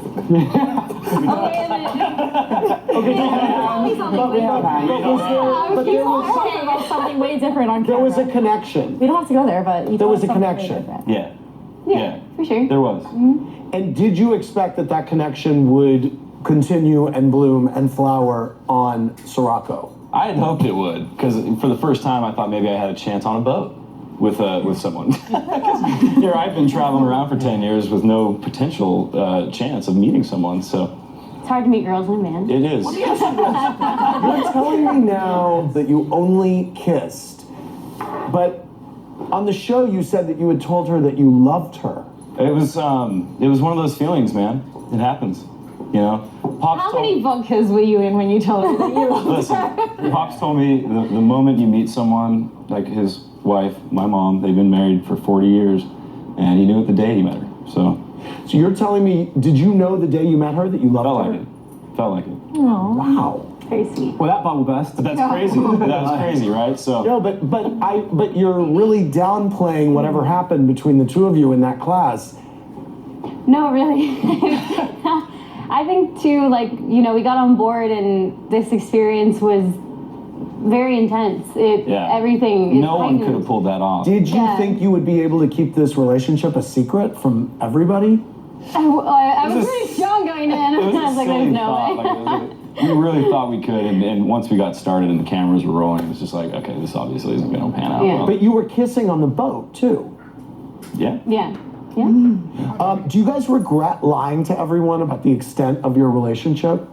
[SPEAKER 2] Something way different on camera.
[SPEAKER 3] There was a connection.
[SPEAKER 2] We don't have to go there, but
[SPEAKER 3] There was a connection.
[SPEAKER 16] Yeah.
[SPEAKER 2] Yeah, for sure.
[SPEAKER 16] There was.
[SPEAKER 3] And did you expect that that connection would continue and bloom and flower on Sirocco?
[SPEAKER 16] I had hoped it would, because for the first time I thought maybe I had a chance on a boat with someone. Here I've been traveling around for 10 years with no potential chance of meeting someone, so.
[SPEAKER 2] It's hard to meet girls and men.
[SPEAKER 16] It is.
[SPEAKER 3] You're telling me now that you only kissed, but on the show you said that you had told her that you loved her.
[SPEAKER 16] It was one of those feelings, man. It happens. You know,
[SPEAKER 5] How many vodkas were you in when you told her that you loved
[SPEAKER 16] Listen,
[SPEAKER 5] her?
[SPEAKER 16] Pops told me the moment you meet someone like his wife, my mom, they've been married for 40 years, and he knew it the day he met her. So
[SPEAKER 3] you're telling me, did you know the day you met her that you loved her?
[SPEAKER 16] Felt like it.
[SPEAKER 5] Oh,
[SPEAKER 3] wow.
[SPEAKER 5] Very sweet.
[SPEAKER 11] Well, that bubble burst.
[SPEAKER 16] But that's crazy. That was crazy, right? So.
[SPEAKER 3] No, but you're really downplaying whatever happened between the two of you in that class.
[SPEAKER 2] No, really. I think too, like, you know, we got on board and this experience was very intense. Everything is
[SPEAKER 16] No one
[SPEAKER 2] heightened.
[SPEAKER 16] could have pulled that off.
[SPEAKER 3] Did you think you would be able to keep this relationship a secret from everybody?
[SPEAKER 2] I was pretty strong going in. I was like, there's no way.
[SPEAKER 16] We really thought we could, and once we got started and the cameras were rolling, it was just like, okay, this obviously isn't going to pan out well.
[SPEAKER 3] But you were kissing on the boat too.
[SPEAKER 16] Yeah.
[SPEAKER 2] Yeah.
[SPEAKER 3] Do you guys regret lying to everyone about the extent of your relationship?
[SPEAKER 16] It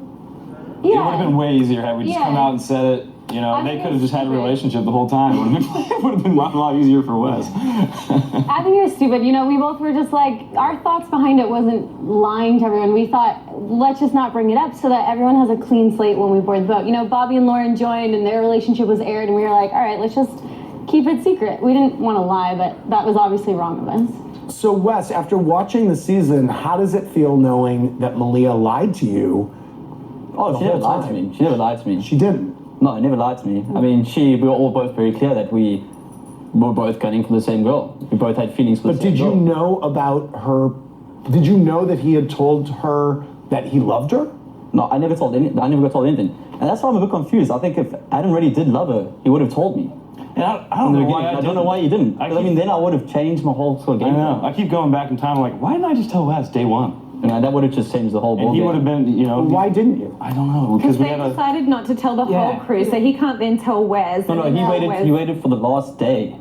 [SPEAKER 16] would have been way easier had we just come out and said it. You know, they could have just had a relationship the whole time. It would have been a lot easier for Wes.
[SPEAKER 2] I think it was stupid. You know, we both were just like, our thoughts behind it wasn't lying to everyone. We thought, let's just not bring it up so that everyone has a clean slate when we board the boat. You know, Bobby and Lauren joined and their relationship was aired and we were like, all right, let's just keep it secret. We didn't want to lie, but that was obviously wrong of us.
[SPEAKER 3] So Wes, after watching the season, how does it feel knowing that Malia lied to you?
[SPEAKER 8] Oh, she never lied to me. She never lied to me.
[SPEAKER 3] She didn't?
[SPEAKER 8] No, she never lied to me. I mean, we were all both very clear that we were both gunning for the same girl. We both had feelings for the same girl.
[SPEAKER 3] But did you know about her? Did you know that he had told her that he loved her?
[SPEAKER 8] No, I never got told anything. And that's why I'm a bit confused. I think if Adam really did love her, he would have told me.
[SPEAKER 16] And I don't know why
[SPEAKER 8] I don't know why you didn't. I mean, then I would have changed my whole sort of game.
[SPEAKER 16] I know. I keep going back in time, like, why didn't I just tell Wes day one?
[SPEAKER 8] And that would have just changed the whole ball.
[SPEAKER 16] And he would have been, you know.
[SPEAKER 3] Why didn't you?
[SPEAKER 16] I don't know.
[SPEAKER 5] Because they decided not to tell the whole crew, so he can't then tell Wes.
[SPEAKER 8] No, he waited for the last day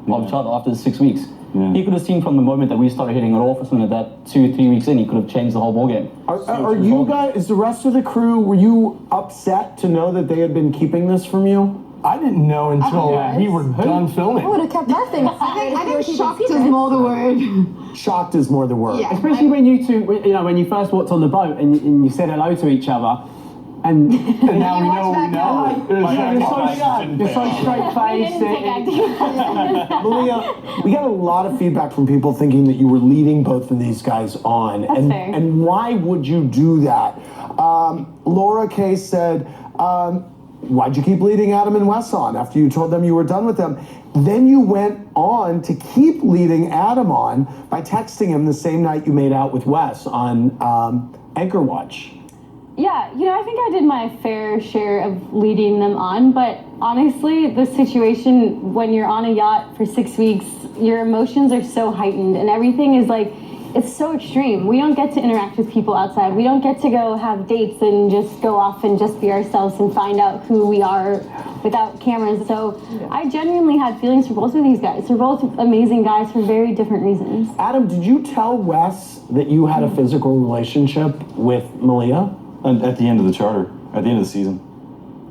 [SPEAKER 8] of each other after the 6 weeks. Yeah. He could have seen from the moment that we started hitting it off or something like that, 2-3 weeks in, he could have changed the whole ball game.
[SPEAKER 3] Are you guys, is the rest of the crew, were you upset to know that they had been keeping this from you?
[SPEAKER 9] I didn't know until we were done filming.
[SPEAKER 10] I would have kept our things. I think shocked is more the word.
[SPEAKER 3] Shocked is more the word.
[SPEAKER 11] Yeah. Especially when you two, you know, when you first walked on the boat and you said hello to each other, and now we know we know. You're so straight-faced.
[SPEAKER 3] Malia, we got a lot of feedback from people thinking that you were leading both of these guys on.
[SPEAKER 2] That's fair.
[SPEAKER 3] And why would you do that? Laura Kay said, why'd you keep leading Adam and Wes on after you told them you were done with them? Then you went on to keep leading Adam on by texting him the same night you made out with Wes on Anchor Watch.
[SPEAKER 2] Yeah, you know, I think I did my fair share of leading them on, but honestly, the situation when you're on a yacht for 6 weeks, your emotions are so heightened and everything is like, it's so extreme. We don't get to interact with people outside. We don't get to go have dates and just go off and just be ourselves and find out who we are without cameras. So I genuinely had feelings for both of these guys. They're both amazing guys for very different reasons.
[SPEAKER 3] Adam, did you tell Wes that you had a physical relationship with Malia?
[SPEAKER 16] At the end of the charter, at the end of the season.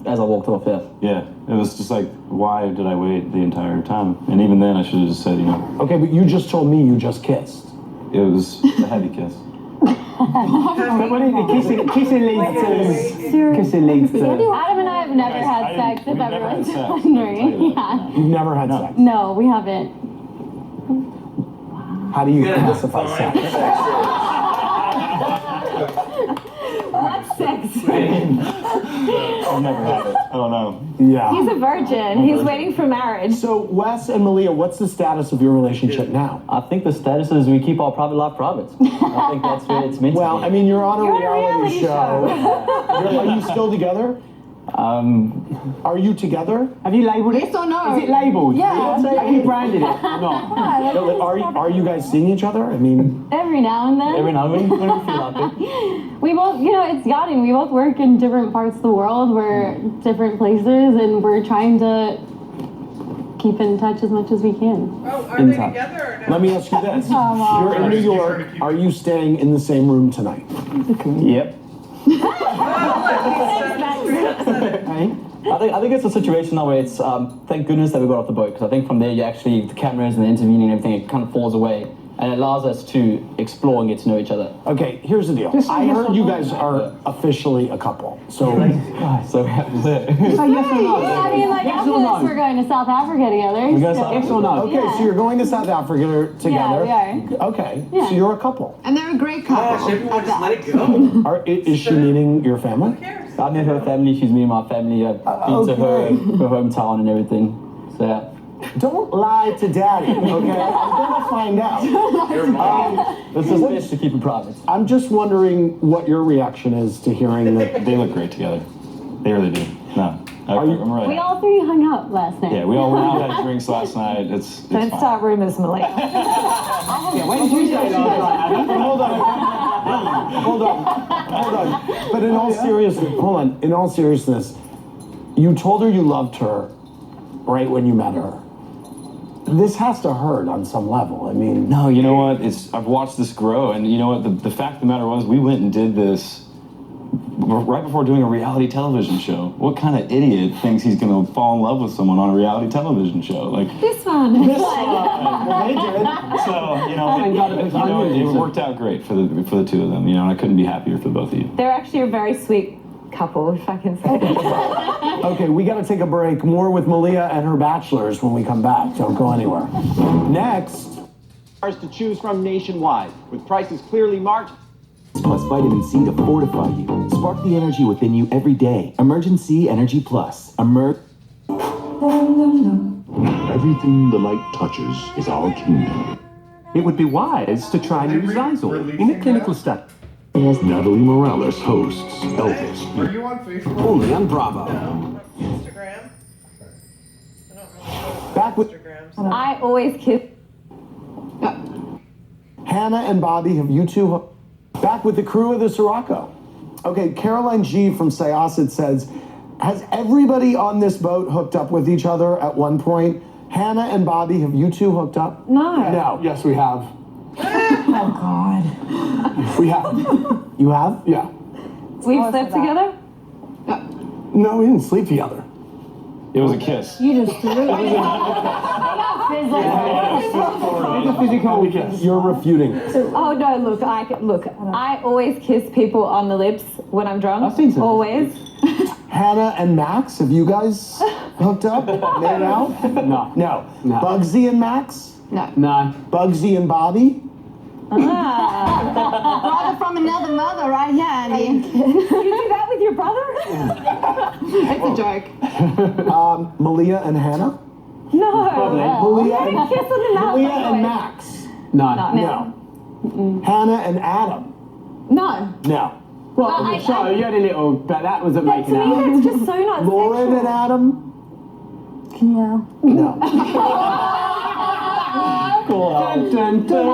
[SPEAKER 8] As I walked off, yeah.
[SPEAKER 16] Yeah, it was just like, why did I wait the entire time? And even then, I should have just said, you know.
[SPEAKER 3] Okay, but you just told me you just kissed.
[SPEAKER 16] It was a heavy kiss.
[SPEAKER 11] Kissing leads to.
[SPEAKER 2] Adam and I have never had sex, if everyone's wondering. Yeah.
[SPEAKER 3] You've never had sex?
[SPEAKER 2] No, we haven't.
[SPEAKER 3] How do you classify sex?
[SPEAKER 2] What's sex?
[SPEAKER 16] I've never had it. I don't know.
[SPEAKER 3] Yeah.
[SPEAKER 5] He's a virgin. He's waiting for marriage.
[SPEAKER 3] So, Wes and Malia, what's the status of your relationship now?
[SPEAKER 8] I think the status is we keep our private life private. I think that's where it's meant to be.
[SPEAKER 3] Well, I mean, you're on a reality show. Are you still together? Are you together?
[SPEAKER 11] Have you labelled it?
[SPEAKER 10] Yes or no?
[SPEAKER 11] Is it labelled?
[SPEAKER 10] Yeah.
[SPEAKER 11] Have you branded it or not?
[SPEAKER 3] No, are you guys seeing each other? I mean,
[SPEAKER 2] Every now and then.
[SPEAKER 8] Every now and then, when we feel like it.
[SPEAKER 2] We both, you know, it's yachting. We both work in different parts of the world. We're different places, and we're trying to keep in touch as much as we can.
[SPEAKER 1] Oh, are they together or no?
[SPEAKER 3] let me ask you this. You're in New York. Are you staying in the same room tonight?
[SPEAKER 8] Yep. I think it's a situation now where it's thank goodness that we got off the boat, because I think from there you actually, the cameras and the intervening and everything, it kind of falls away, and it allows us to explore and get to know each other.
[SPEAKER 3] Okay, here's the deal. I heard you guys are officially a couple. So,
[SPEAKER 8] so we have to say
[SPEAKER 11] yes or no.
[SPEAKER 2] Yeah, I mean, like
[SPEAKER 11] Yes
[SPEAKER 2] after
[SPEAKER 11] or no?
[SPEAKER 2] this, we're going to South Africa together.
[SPEAKER 8] We go
[SPEAKER 2] so-
[SPEAKER 8] South
[SPEAKER 11] Yes or no?
[SPEAKER 3] okay, so you're going to South Africa together.
[SPEAKER 2] Yeah, we are.
[SPEAKER 3] Okay,
[SPEAKER 2] Yeah.
[SPEAKER 3] so you're a couple.
[SPEAKER 18] And they're a great couple.
[SPEAKER 1] Gosh, everyone just let it go.
[SPEAKER 3] Is she meeting your family?
[SPEAKER 8] I've met her family, she's meeting my family, I've been to her hometown and everything. So yeah.
[SPEAKER 3] Don't lie to daddy, okay? I'm gonna find out.
[SPEAKER 8] This is best to keep it private.
[SPEAKER 3] I'm just wondering what your reaction is to hearing that.
[SPEAKER 16] They look great together. They really do. No, I'm right.
[SPEAKER 2] We all three hung out last night.
[SPEAKER 16] Yeah, we all went out, had drinks last night. It's
[SPEAKER 5] Don't
[SPEAKER 16] fine.
[SPEAKER 5] start rumors, Malia.
[SPEAKER 11] Yeah, when did you say that?
[SPEAKER 3] Hold on. But in all seriousness, hold on. In all seriousness, you told her you loved her right when you met her. This has to hurt on some level. I mean,
[SPEAKER 16] No, you know what? I've watched this grow, and you know what? The fact of the matter was, we went and did this right before doing a reality television show. What kind of idiot thinks he's gonna fall in love with someone on a reality television show? Like
[SPEAKER 2] This one.
[SPEAKER 16] this. Well, they did. So it worked out great for the two of them. You know, and I couldn't be happier for both of you.
[SPEAKER 5] They're actually a very sweet couple, if I can say.
[SPEAKER 3] okay, we got to take a break. More with Malia and her bachelors when we come back. Don't go anywhere. Next.
[SPEAKER 19] To choose from nationwide, with prices clearly marked. Plus vitamin C to fortify you. Spark the energy within you every day. Emergency Energy Plus.
[SPEAKER 20] Everything the light touches is our kingdom.
[SPEAKER 21] It would be wise to try new Zyzol in a clinical study.
[SPEAKER 20] Natalie Morales hosts Elvis.
[SPEAKER 22] Are you on Facebook?
[SPEAKER 15] Only on Bravo.
[SPEAKER 1] Instagram.
[SPEAKER 3] Back with
[SPEAKER 5] I always kiss.
[SPEAKER 3] Hannah and Bobby, have you two back with the crew of the Sirocco? Okay, Caroline G from Syosset says, has everybody on this boat hooked up with each other at one point? Hannah and Bobby, have you two hooked up?
[SPEAKER 5] No.
[SPEAKER 3] No.
[SPEAKER 9] Yes, we have.
[SPEAKER 4] Oh God.
[SPEAKER 3] We have. You have?
[SPEAKER 9] Yeah.
[SPEAKER 5] We've slept together?
[SPEAKER 9] No, we didn't sleep together.
[SPEAKER 16] It was a kiss.
[SPEAKER 2] You just threw it.
[SPEAKER 9] Physical kiss.
[SPEAKER 3] You're refuting.
[SPEAKER 5] Oh no! Look, I always kiss people on the lips when I'm drunk.
[SPEAKER 9] I've seen some.
[SPEAKER 5] Always.
[SPEAKER 3] Hannah and Max, have you guys hooked up? Made out?
[SPEAKER 9] No.
[SPEAKER 3] No. Bugsy and Max?
[SPEAKER 18] No.
[SPEAKER 9] No.
[SPEAKER 3] Bugsy and Bobby?
[SPEAKER 18] Brother from another mother, right here, Andy.
[SPEAKER 5] You do that with your brother?
[SPEAKER 18] It's a joke.
[SPEAKER 3] Malia and Hannah?
[SPEAKER 5] No.
[SPEAKER 3] Malia and,
[SPEAKER 5] Kiss on the mouth.
[SPEAKER 3] Malia and Max?
[SPEAKER 9] No.
[SPEAKER 3] No. Hannah and Adam?
[SPEAKER 5] No.
[SPEAKER 3] No.
[SPEAKER 9] Well, on the show, you had a little, but that wasn't
[SPEAKER 5] But
[SPEAKER 9] making
[SPEAKER 5] to me,
[SPEAKER 9] out.
[SPEAKER 5] that's just so not
[SPEAKER 3] Lauren
[SPEAKER 5] sexual.
[SPEAKER 3] and Adam?
[SPEAKER 4] No.
[SPEAKER 3] No.
[SPEAKER 9] Dun, dun, dun.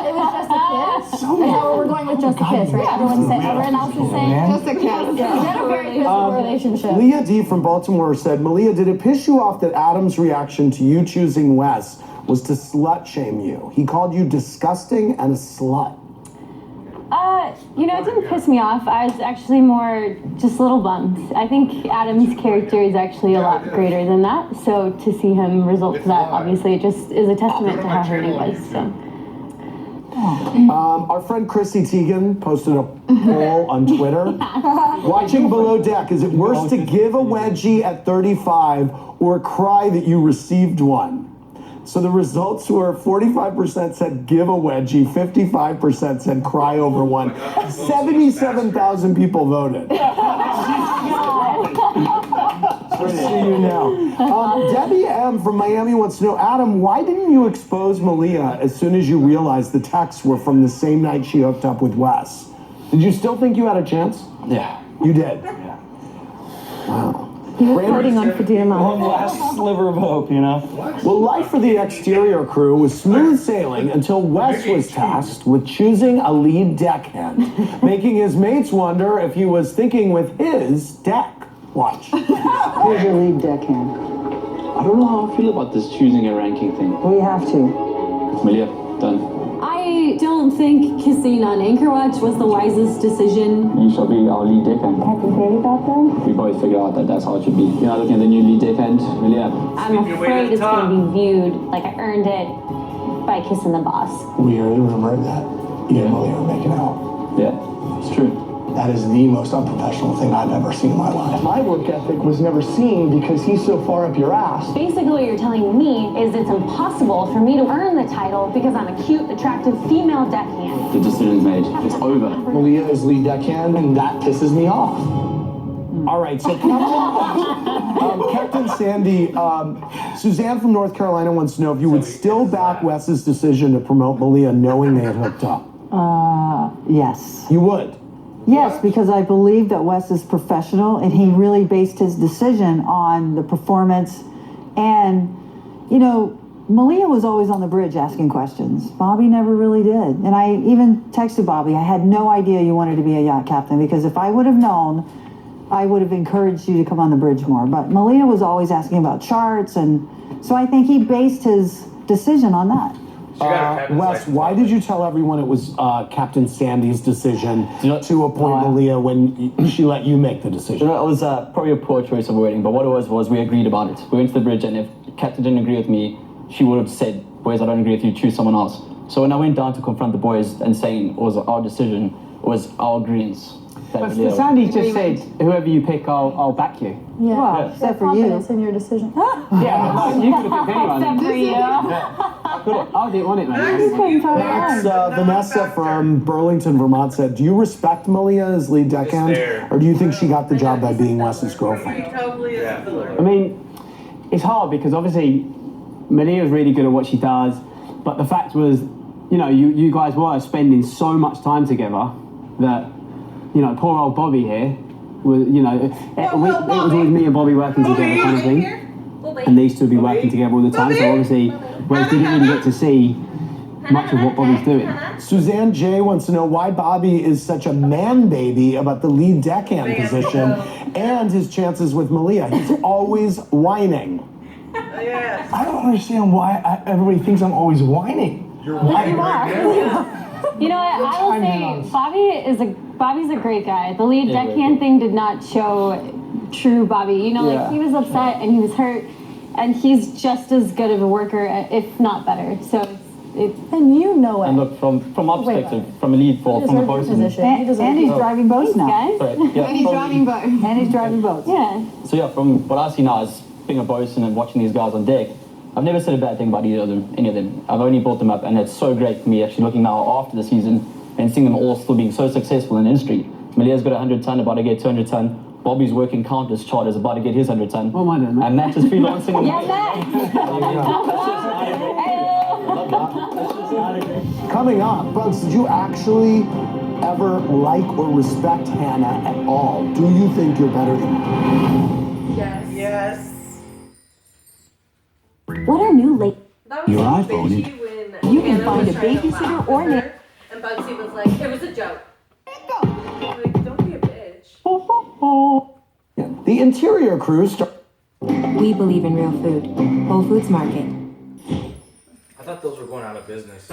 [SPEAKER 10] It was just a kiss. Is that what we're going with? Just a kiss, right? Everyone else is saying
[SPEAKER 18] Just a kiss.
[SPEAKER 10] Yeah. We had a very physical relationship.
[SPEAKER 3] Leah D from Baltimore said, Malia, did it piss you off that Adam's reaction to you choosing Wes was to slut shame you? He called you disgusting and a slut.
[SPEAKER 2] It didn't piss me off. I was actually more just a little bummed. I think Adam's character is actually a lot greater than that. So to see him result to that, obviously, it just is a testament to how hurt he was. So.
[SPEAKER 3] Our friend Chrissy Teigen posted a poll on Twitter. Watching Below Deck, is it worse to give a wedgie at 35 or cry that you received one? So the results were 45% said give a wedgie, 55% said cry over one. 77,000 people voted. See you now. Debbie M from Miami wants to know, Adam, why didn't you expose Malia as soon as you realized the texts were from the same night she hooked up with Wes? Did you still think you had a chance?
[SPEAKER 16] Yeah.
[SPEAKER 3] You did?
[SPEAKER 16] Yeah.
[SPEAKER 3] Wow.
[SPEAKER 5] He was holding on for dear
[SPEAKER 16] One
[SPEAKER 5] life.
[SPEAKER 16] last sliver of hope, you know?
[SPEAKER 3] Well, life for the exterior crew was smooth sailing until Wes was tasked with choosing a lead deckhand, making his mates wonder if he was thinking with his deck. Watch.
[SPEAKER 4] Who's your lead deckhand?
[SPEAKER 8] I don't know how I feel about this choosing a ranking thing.
[SPEAKER 4] We have to.
[SPEAKER 8] Malia, done.
[SPEAKER 2] I don't think kissing on Anchor Watch was the wisest decision.
[SPEAKER 8] You shall be our lead deckhand.
[SPEAKER 10] Have you heard about them?
[SPEAKER 8] We both figured out that that's how it should be. You're not looking at the new lead deckhand, Malia.
[SPEAKER 2] I'm afraid it's going to be viewed like I earned it.
[SPEAKER 10] by kissing the boss.
[SPEAKER 9] We heard a rumor that you and Malia are making out.
[SPEAKER 8] Yeah, it's true.
[SPEAKER 9] That is the most unprofessional thing I've ever seen in my life. My work ethic was never seen because he's so far up your ass.
[SPEAKER 10] Basically what you're telling me is it's impossible for me to earn the title because I'm a cute, attractive female deckhand.
[SPEAKER 8] The decision's made. It's over.
[SPEAKER 9] Malia is lead deckhand, and that pisses me off.
[SPEAKER 3] All right, so Captain Sandy, Suzanne from North Carolina wants to know if you would still back Wes's decision to promote Malia knowing they had hooked up.
[SPEAKER 4] Yes.
[SPEAKER 3] You would?
[SPEAKER 4] Yes, because I believe that Wes is professional and he really based his decision on the performance. And, you know, Malia was always on the bridge asking questions. Bobby never really did. And I even texted Bobby, I had no idea you wanted to be a yacht captain, because if I would have known, I would have encouraged you to come on the bridge more. But Malia was always asking about charts, and so I think he based his decision on that.
[SPEAKER 3] Wes, why did you tell everyone it was Captain Sandy's decision to appoint Malia when she let you make the decision?
[SPEAKER 8] It was probably a poor choice of wording, but what it was we agreed about it. We went to the bridge, and if Captain didn't agree with me, she would have said, boys, I don't agree with you, choose someone else. So when I went down to confront the boys and saying it was our decision, it was our agreements.
[SPEAKER 11] But Sandy just said, whoever you pick, I'll back you.
[SPEAKER 10] Yeah,
[SPEAKER 4] well, except for you.
[SPEAKER 10] in your decision.
[SPEAKER 11] Yeah, no, you could have picked anyone.
[SPEAKER 10] Except for you.
[SPEAKER 11] I didn't want it, man.
[SPEAKER 3] Vanessa from Burlington, Vermont said, do you respect Malia as lead deckhand, or do you think she got the job by being Wes's girlfriend?
[SPEAKER 11] I mean, it's hard because obviously Malia's really good at what she does, but the fact was, you know, you guys were spending so much time together that, you know, poor old Bobby here was, you know, it was always me and Bobby working together kind of thing. And these two would be working together all the time, so obviously, Wes didn't really get to see much of what Bobby's doing.
[SPEAKER 3] Suzanne J wants to know why Bobby is such a man baby about the lead deckhand position and his chances with Malia. He's always whining.
[SPEAKER 1] Yes.
[SPEAKER 9] I don't understand why everybody thinks I'm always whining.
[SPEAKER 1] You're whining
[SPEAKER 10] right now. You know what? I will say Bobby's a great guy. The lead deckhand thing did not show true Bobby. You know, like he was upset and he was hurt, and he's just as good of a worker, if not better. So it's
[SPEAKER 4] and you know it.
[SPEAKER 8] And look, from our perspective, from a lead from a boat
[SPEAKER 4] position. And he's driving boats now.
[SPEAKER 8] Sorry, yeah,
[SPEAKER 18] And he's driving boats.
[SPEAKER 4] And he's driving boats.
[SPEAKER 10] Yeah.
[SPEAKER 8] So yeah, from what I see now as being a bosun and watching these guys on deck, I've never said a bad thing about any of them. I've only brought them up, and it's so great for me actually looking now after the season and seeing them all still being so successful in the industry. Malia's got 100 ton, about to get 200 ton. Bobby's working countless charters, about to get his 100 ton.
[SPEAKER 11] Oh my God,
[SPEAKER 8] and Matt is freelancing.
[SPEAKER 3] Coming up, Bugs, did you actually ever like or respect Hannah at all? Do you think you're better than her?
[SPEAKER 1] Yes. Yes.
[SPEAKER 10] What are new late?
[SPEAKER 20] Your iPhone is...
[SPEAKER 10] You can find a babysitter or nanny.
[SPEAKER 6] And Bugsy was like, it was a joke. Like, don't be a bitch.
[SPEAKER 3] The interior crew
[SPEAKER 7] We believe in real food. Whole Foods Market.
[SPEAKER 22] I thought those were going out of business.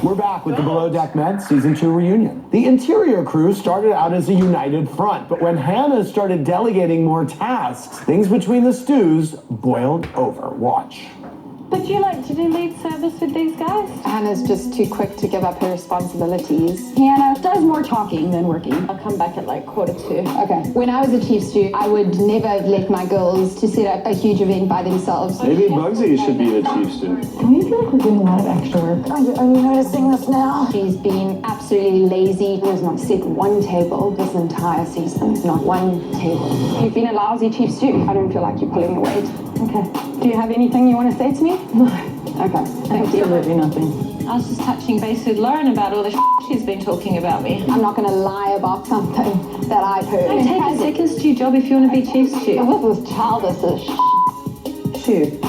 [SPEAKER 3] We're back with the Below Deck Med Season 2 reunion. The interior crew started out as a united front, but when Hannah started delegating more tasks, things between the stews boiled over. Watch.
[SPEAKER 10] Would you like to do lead service with these guys?
[SPEAKER 18] Hannah's just too quick to give up her responsibilities.
[SPEAKER 10] Hannah does more talking than working. I'll come back at like 1:45.
[SPEAKER 18] Okay. When I was a chief stew, I would never have let my girls to set up a huge event by themselves.
[SPEAKER 12] Maybe Bugsy should be the chief stew.
[SPEAKER 18] Don't you feel like we're doing a lot of extra work? Are you noticing this now? She's been absolutely lazy. There's not set one table this entire season. Not one table. You've been a lousy chief stew. I don't feel like you're pulling the weight. Okay. Do you have anything you want to say to me? No. Okay.
[SPEAKER 10] Absolutely nothing. I was just touching base with Lauren about all the she's been talking about me.
[SPEAKER 18] I'm not going to lie about something that I've heard.
[SPEAKER 10] Don't take a second stew job if you want to be chief stew.
[SPEAKER 18] This is childish.
[SPEAKER 3] Shoot.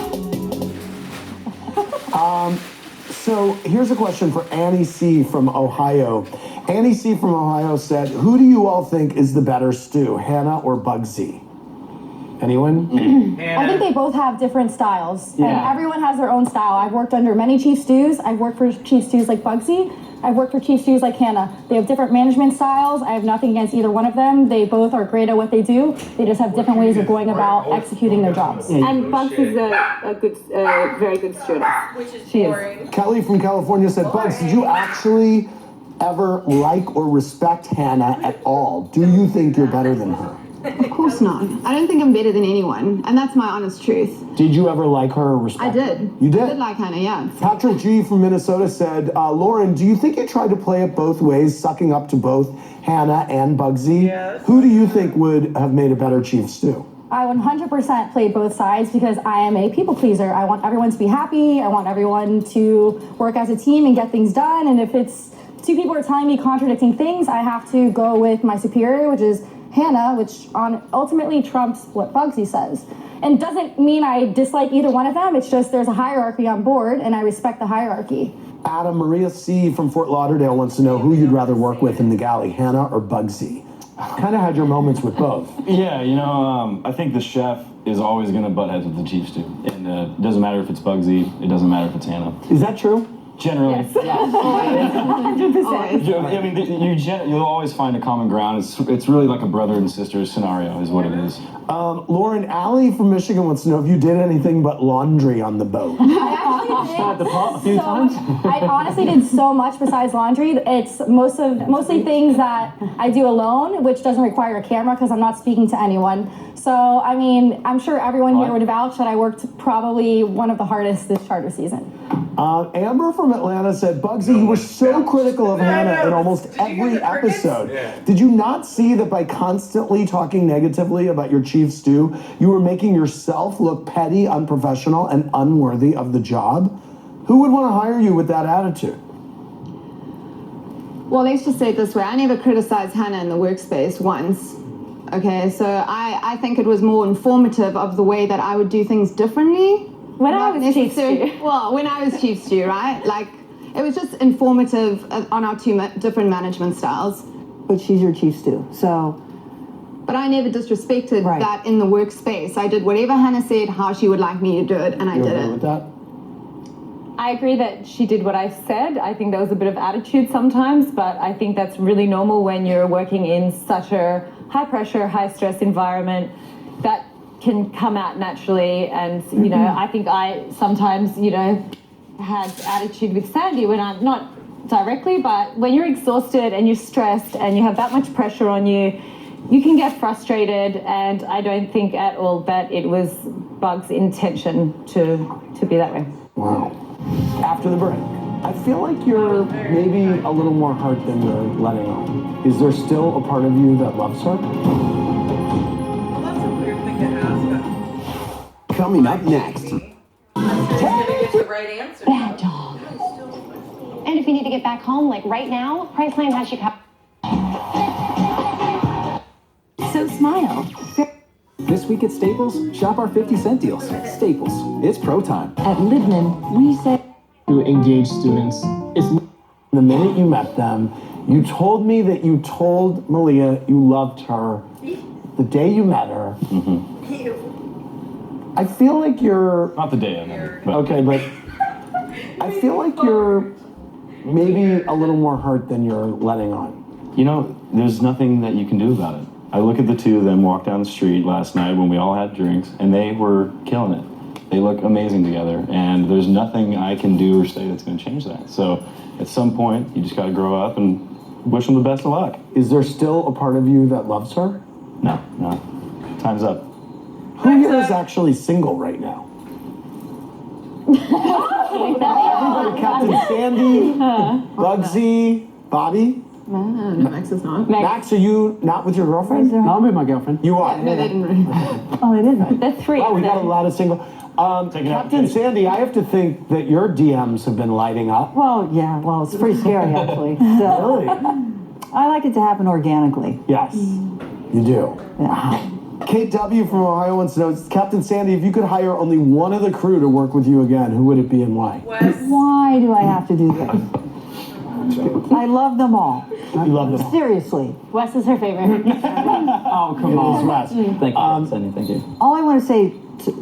[SPEAKER 3] So here's a question for Annie C. from Ohio. Annie C. from Ohio said, who do you all think is the better stew, Hannah or Bugsy? Anyone?
[SPEAKER 10] I think they both have different styles, and
[SPEAKER 3] Yeah.
[SPEAKER 10] everyone has their own style. I've worked under many chief stews. I've worked for chief stews like Bugsy. I've worked for chief stews like Hannah. They have different management styles. I have nothing against either one of them. They both are great at what they do. They just have different ways of going about executing their jobs.
[SPEAKER 5] And Bugs is a good, very good stewardess.
[SPEAKER 6] Which is
[SPEAKER 5] She
[SPEAKER 6] boring.
[SPEAKER 3] Kelly from California said, Bugs, did you actually ever like or respect Hannah at all? Do you think you're better than her?
[SPEAKER 18] Of course not. I don't think I'm better than anyone, and that's my honest truth.
[SPEAKER 3] Did you ever like her or respect
[SPEAKER 18] I
[SPEAKER 3] her?
[SPEAKER 18] did.
[SPEAKER 3] You did?
[SPEAKER 18] I did like Hannah, yeah.
[SPEAKER 3] Patrick G from Minnesota said, Lauren, do you think you tried to play it both ways, sucking up to both Hannah and Bugsy?
[SPEAKER 1] Yes.
[SPEAKER 3] Who do you think would have made a better chief stew?
[SPEAKER 10] I 100% played both sides because I am a people pleaser. I want everyone to be happy. I want everyone to work as a team and get things done. And if it's two people are telling me contradicting things, I have to go with my superior, which is Hannah, which ultimately trumps what Bugsy says. And doesn't mean I dislike either one of them. It's just there's a hierarchy on board, and I respect the hierarchy.
[SPEAKER 3] Adam, Maria C. from Fort Lauderdale wants to know who you'd rather work with in the galley, Hannah or Bugsy? Kind of had your moments with both.
[SPEAKER 16] Yeah, I think the chef is always going to butt heads with the chief stew. And it doesn't matter if it's Bugsy, it doesn't matter if it's Hannah.
[SPEAKER 3] Is that true?
[SPEAKER 16] Generally.
[SPEAKER 5] Yes. 100%.
[SPEAKER 16] I mean, you'll always find a common ground. It's really like a brother and sister scenario is what it is.
[SPEAKER 3] Lauren, Allie from Michigan wants to know if you did anything but laundry on the boat.
[SPEAKER 10] I
[SPEAKER 11] the pot a few times.
[SPEAKER 10] I honestly did so much besides laundry. It's mostly things that I do alone, which doesn't require a camera because I'm not speaking to anyone. So, I mean, I'm sure everyone here would vouch that I worked probably one of the hardest this charter season.
[SPEAKER 3] Amber from Atlanta said, Bugsy, you were so critical of Hannah in almost every episode.
[SPEAKER 22] Yeah.
[SPEAKER 3] Did you not see that by constantly talking negatively about your chief stew, you were making yourself look petty, unprofessional, and unworthy of the job? Who would want to hire you with that attitude?
[SPEAKER 18] Well, let's just say it this way. I never criticized Hannah in the workspace once. Okay, so I think it was more informative of the way that I would do things differently.
[SPEAKER 5] When I was chief stew.
[SPEAKER 18] Well, when I was chief stew, right? Like, it was just informative on our two different management styles.
[SPEAKER 4] But she's your chief stew, so.
[SPEAKER 18] But I never disrespected that in the workspace. I did whatever Hannah said, how she would like me to do it, and I did it.
[SPEAKER 3] With that?
[SPEAKER 5] I agree that she did what I said. I think there was a bit of attitude sometimes, but I think that's really normal when you're working in such a high pressure, high stress environment. That can come out naturally, and I think I sometimes had attitude with Sandy when I'm not directly, but when you're exhausted and you're stressed and you have that much pressure on you, you can get frustrated, and I don't think at all that it was Bug's intention to be that way.
[SPEAKER 3] Wow. After the break, I feel like you're maybe a little more hurt than you're letting on. Is there still a part of you that loves her?
[SPEAKER 1] Well, that's a weird thing to ask.
[SPEAKER 15] Coming up next.
[SPEAKER 6] Who's gonna get the right answer?
[SPEAKER 7] Bad dog. And if you need to get back home, like right now, Priceline has you covered. So smile.
[SPEAKER 19] This week at Staples, shop our 50-cent deals. Staples, it's pro time.
[SPEAKER 7] At Libman, we say
[SPEAKER 9] To engage students. It's
[SPEAKER 3] the minute you met them, you told me that you told Malia you loved her the day you met her. I feel like you're...
[SPEAKER 16] Not the day I met her. But.
[SPEAKER 3] Okay, but I feel like you're maybe a little more hurt than you're letting on.
[SPEAKER 16] There's nothing that you can do about it. I look at the two of them walk down the street last night when we all had drinks, and they were killing it. They look amazing together, and there's nothing I can do or say that's going to change that. So at some point, you just got to grow up and wish them the best of luck.
[SPEAKER 3] Is there still a part of you that loves her?
[SPEAKER 16] No. Time's up.
[SPEAKER 3] Who here is actually single right now? Everybody, Captain Sandy, Bugsy, Bobby?
[SPEAKER 18] No, Max is not.
[SPEAKER 3] Max, are you not with your girlfriend?
[SPEAKER 11] No, I'm with my girlfriend.
[SPEAKER 3] You are?
[SPEAKER 18] No, they didn't.
[SPEAKER 4] Oh, they didn't.
[SPEAKER 5] The three.
[SPEAKER 3] Wow, we got a lot of single. Captain Sandy, I have to think that your DMs have been lighting up.
[SPEAKER 4] Well, yeah, it's pretty scary, actually. So,
[SPEAKER 3] Really?
[SPEAKER 4] I like it to happen organically.
[SPEAKER 3] Yes, you do.
[SPEAKER 4] Yeah.
[SPEAKER 3] Kate W. from Ohio wants to know, Captain Sandy, if you could hire only one of the crew to work with you again, who would it be and why?
[SPEAKER 4] Why do I have to do this? I love them all.
[SPEAKER 3] You love them all.
[SPEAKER 4] Seriously.
[SPEAKER 10] Wes is her favorite.
[SPEAKER 11] Oh, come on.
[SPEAKER 3] Wes.
[SPEAKER 8] Thank you, Sandy. Thank you.
[SPEAKER 4] All I want to say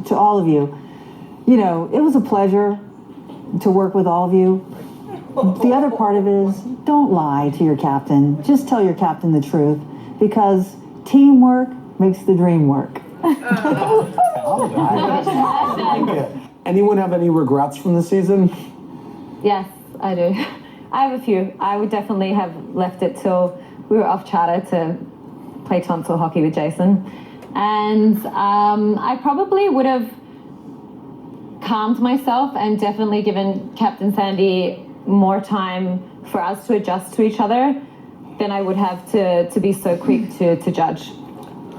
[SPEAKER 4] to all of you, you know, it was a pleasure to work with all of you. The other part of it is don't lie to your captain. Just tell your captain the truth because teamwork makes the dream work.
[SPEAKER 3] Anyone have any regrets from the season?
[SPEAKER 5] Yes, I do. I have a few. I would definitely have left it till we were off charter to play tonsil hockey with Jason. And I probably would have calmed myself and definitely given Captain Sandy more time for us to adjust to each other than I would have to be so quick to judge.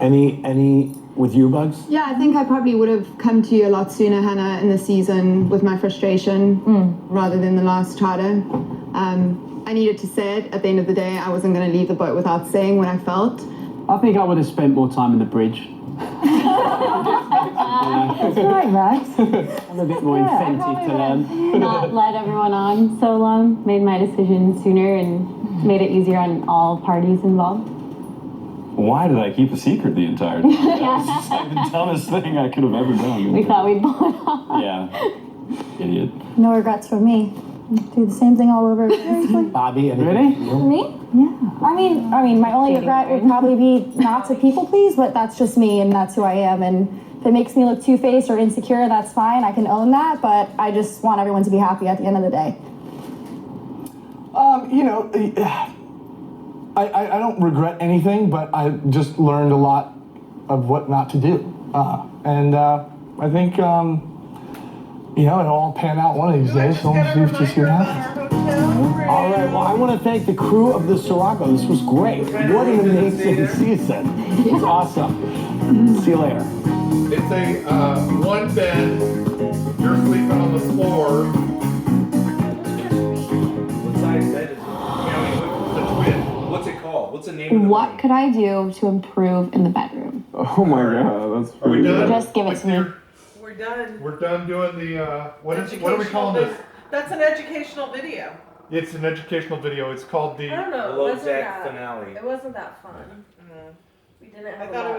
[SPEAKER 3] Any with you, Bugs?
[SPEAKER 18] Yeah, I think I probably would have come to you a lot sooner, Hannah, in the season with my frustration rather than the last charter. I needed to say it. At the end of the day, I wasn't going to leave the boat without saying what I felt.
[SPEAKER 11] I think I would have spent more time in the bridge.
[SPEAKER 4] That's right, Max.
[SPEAKER 11] I'm a bit more inventive to learn.
[SPEAKER 10] Not led everyone on so long, made my decision sooner, and made it easier on all parties involved.
[SPEAKER 16] Why did I keep a secret the entire time? That was just like the dumbest thing I could have ever done.
[SPEAKER 10] We thought we'd pull it off.
[SPEAKER 16] Yeah. Idiot.
[SPEAKER 10] No regrets from me. Do the same thing all over again.
[SPEAKER 3] Bobby,
[SPEAKER 11] really?
[SPEAKER 10] Me? Yeah. I mean, my only regret would probably be not to people please, but that's just me and that's who I am. And if it makes me look two-faced or insecure, that's fine. I can own that, but I just want everyone to be happy at the end of the day.
[SPEAKER 9] You know, I don't regret anything, but I just learned a lot of what not to do. And I think, you know, it'll all pan out one of these days, so we'll just see what happens.
[SPEAKER 3] All right, well, I want to thank the crew of the Sirocco. This was great. What an amazing season. It's awesome. See you later.
[SPEAKER 13] It's a one bed. You're sleeping on the floor.
[SPEAKER 22] What size bed is it?
[SPEAKER 13] The twin.
[SPEAKER 22] What's it called? What's the name of the
[SPEAKER 17] What could I do to improve in the bedroom?
[SPEAKER 16] Oh my god, that's
[SPEAKER 13] Are we done?
[SPEAKER 17] Just give it to me.
[SPEAKER 1] We're done.
[SPEAKER 13] We're done doing the, what are we calling this?
[SPEAKER 1] That's an educational video.
[SPEAKER 13] It's an educational video. It's called the...
[SPEAKER 6] I don't know.
[SPEAKER 22] Below
[SPEAKER 6] It wasn't
[SPEAKER 22] Deck
[SPEAKER 6] that
[SPEAKER 22] finale.
[SPEAKER 6] It wasn't that fun. We didn't have
[SPEAKER 1] I
[SPEAKER 6] a
[SPEAKER 1] thought it
[SPEAKER 6] lot.
[SPEAKER 1] was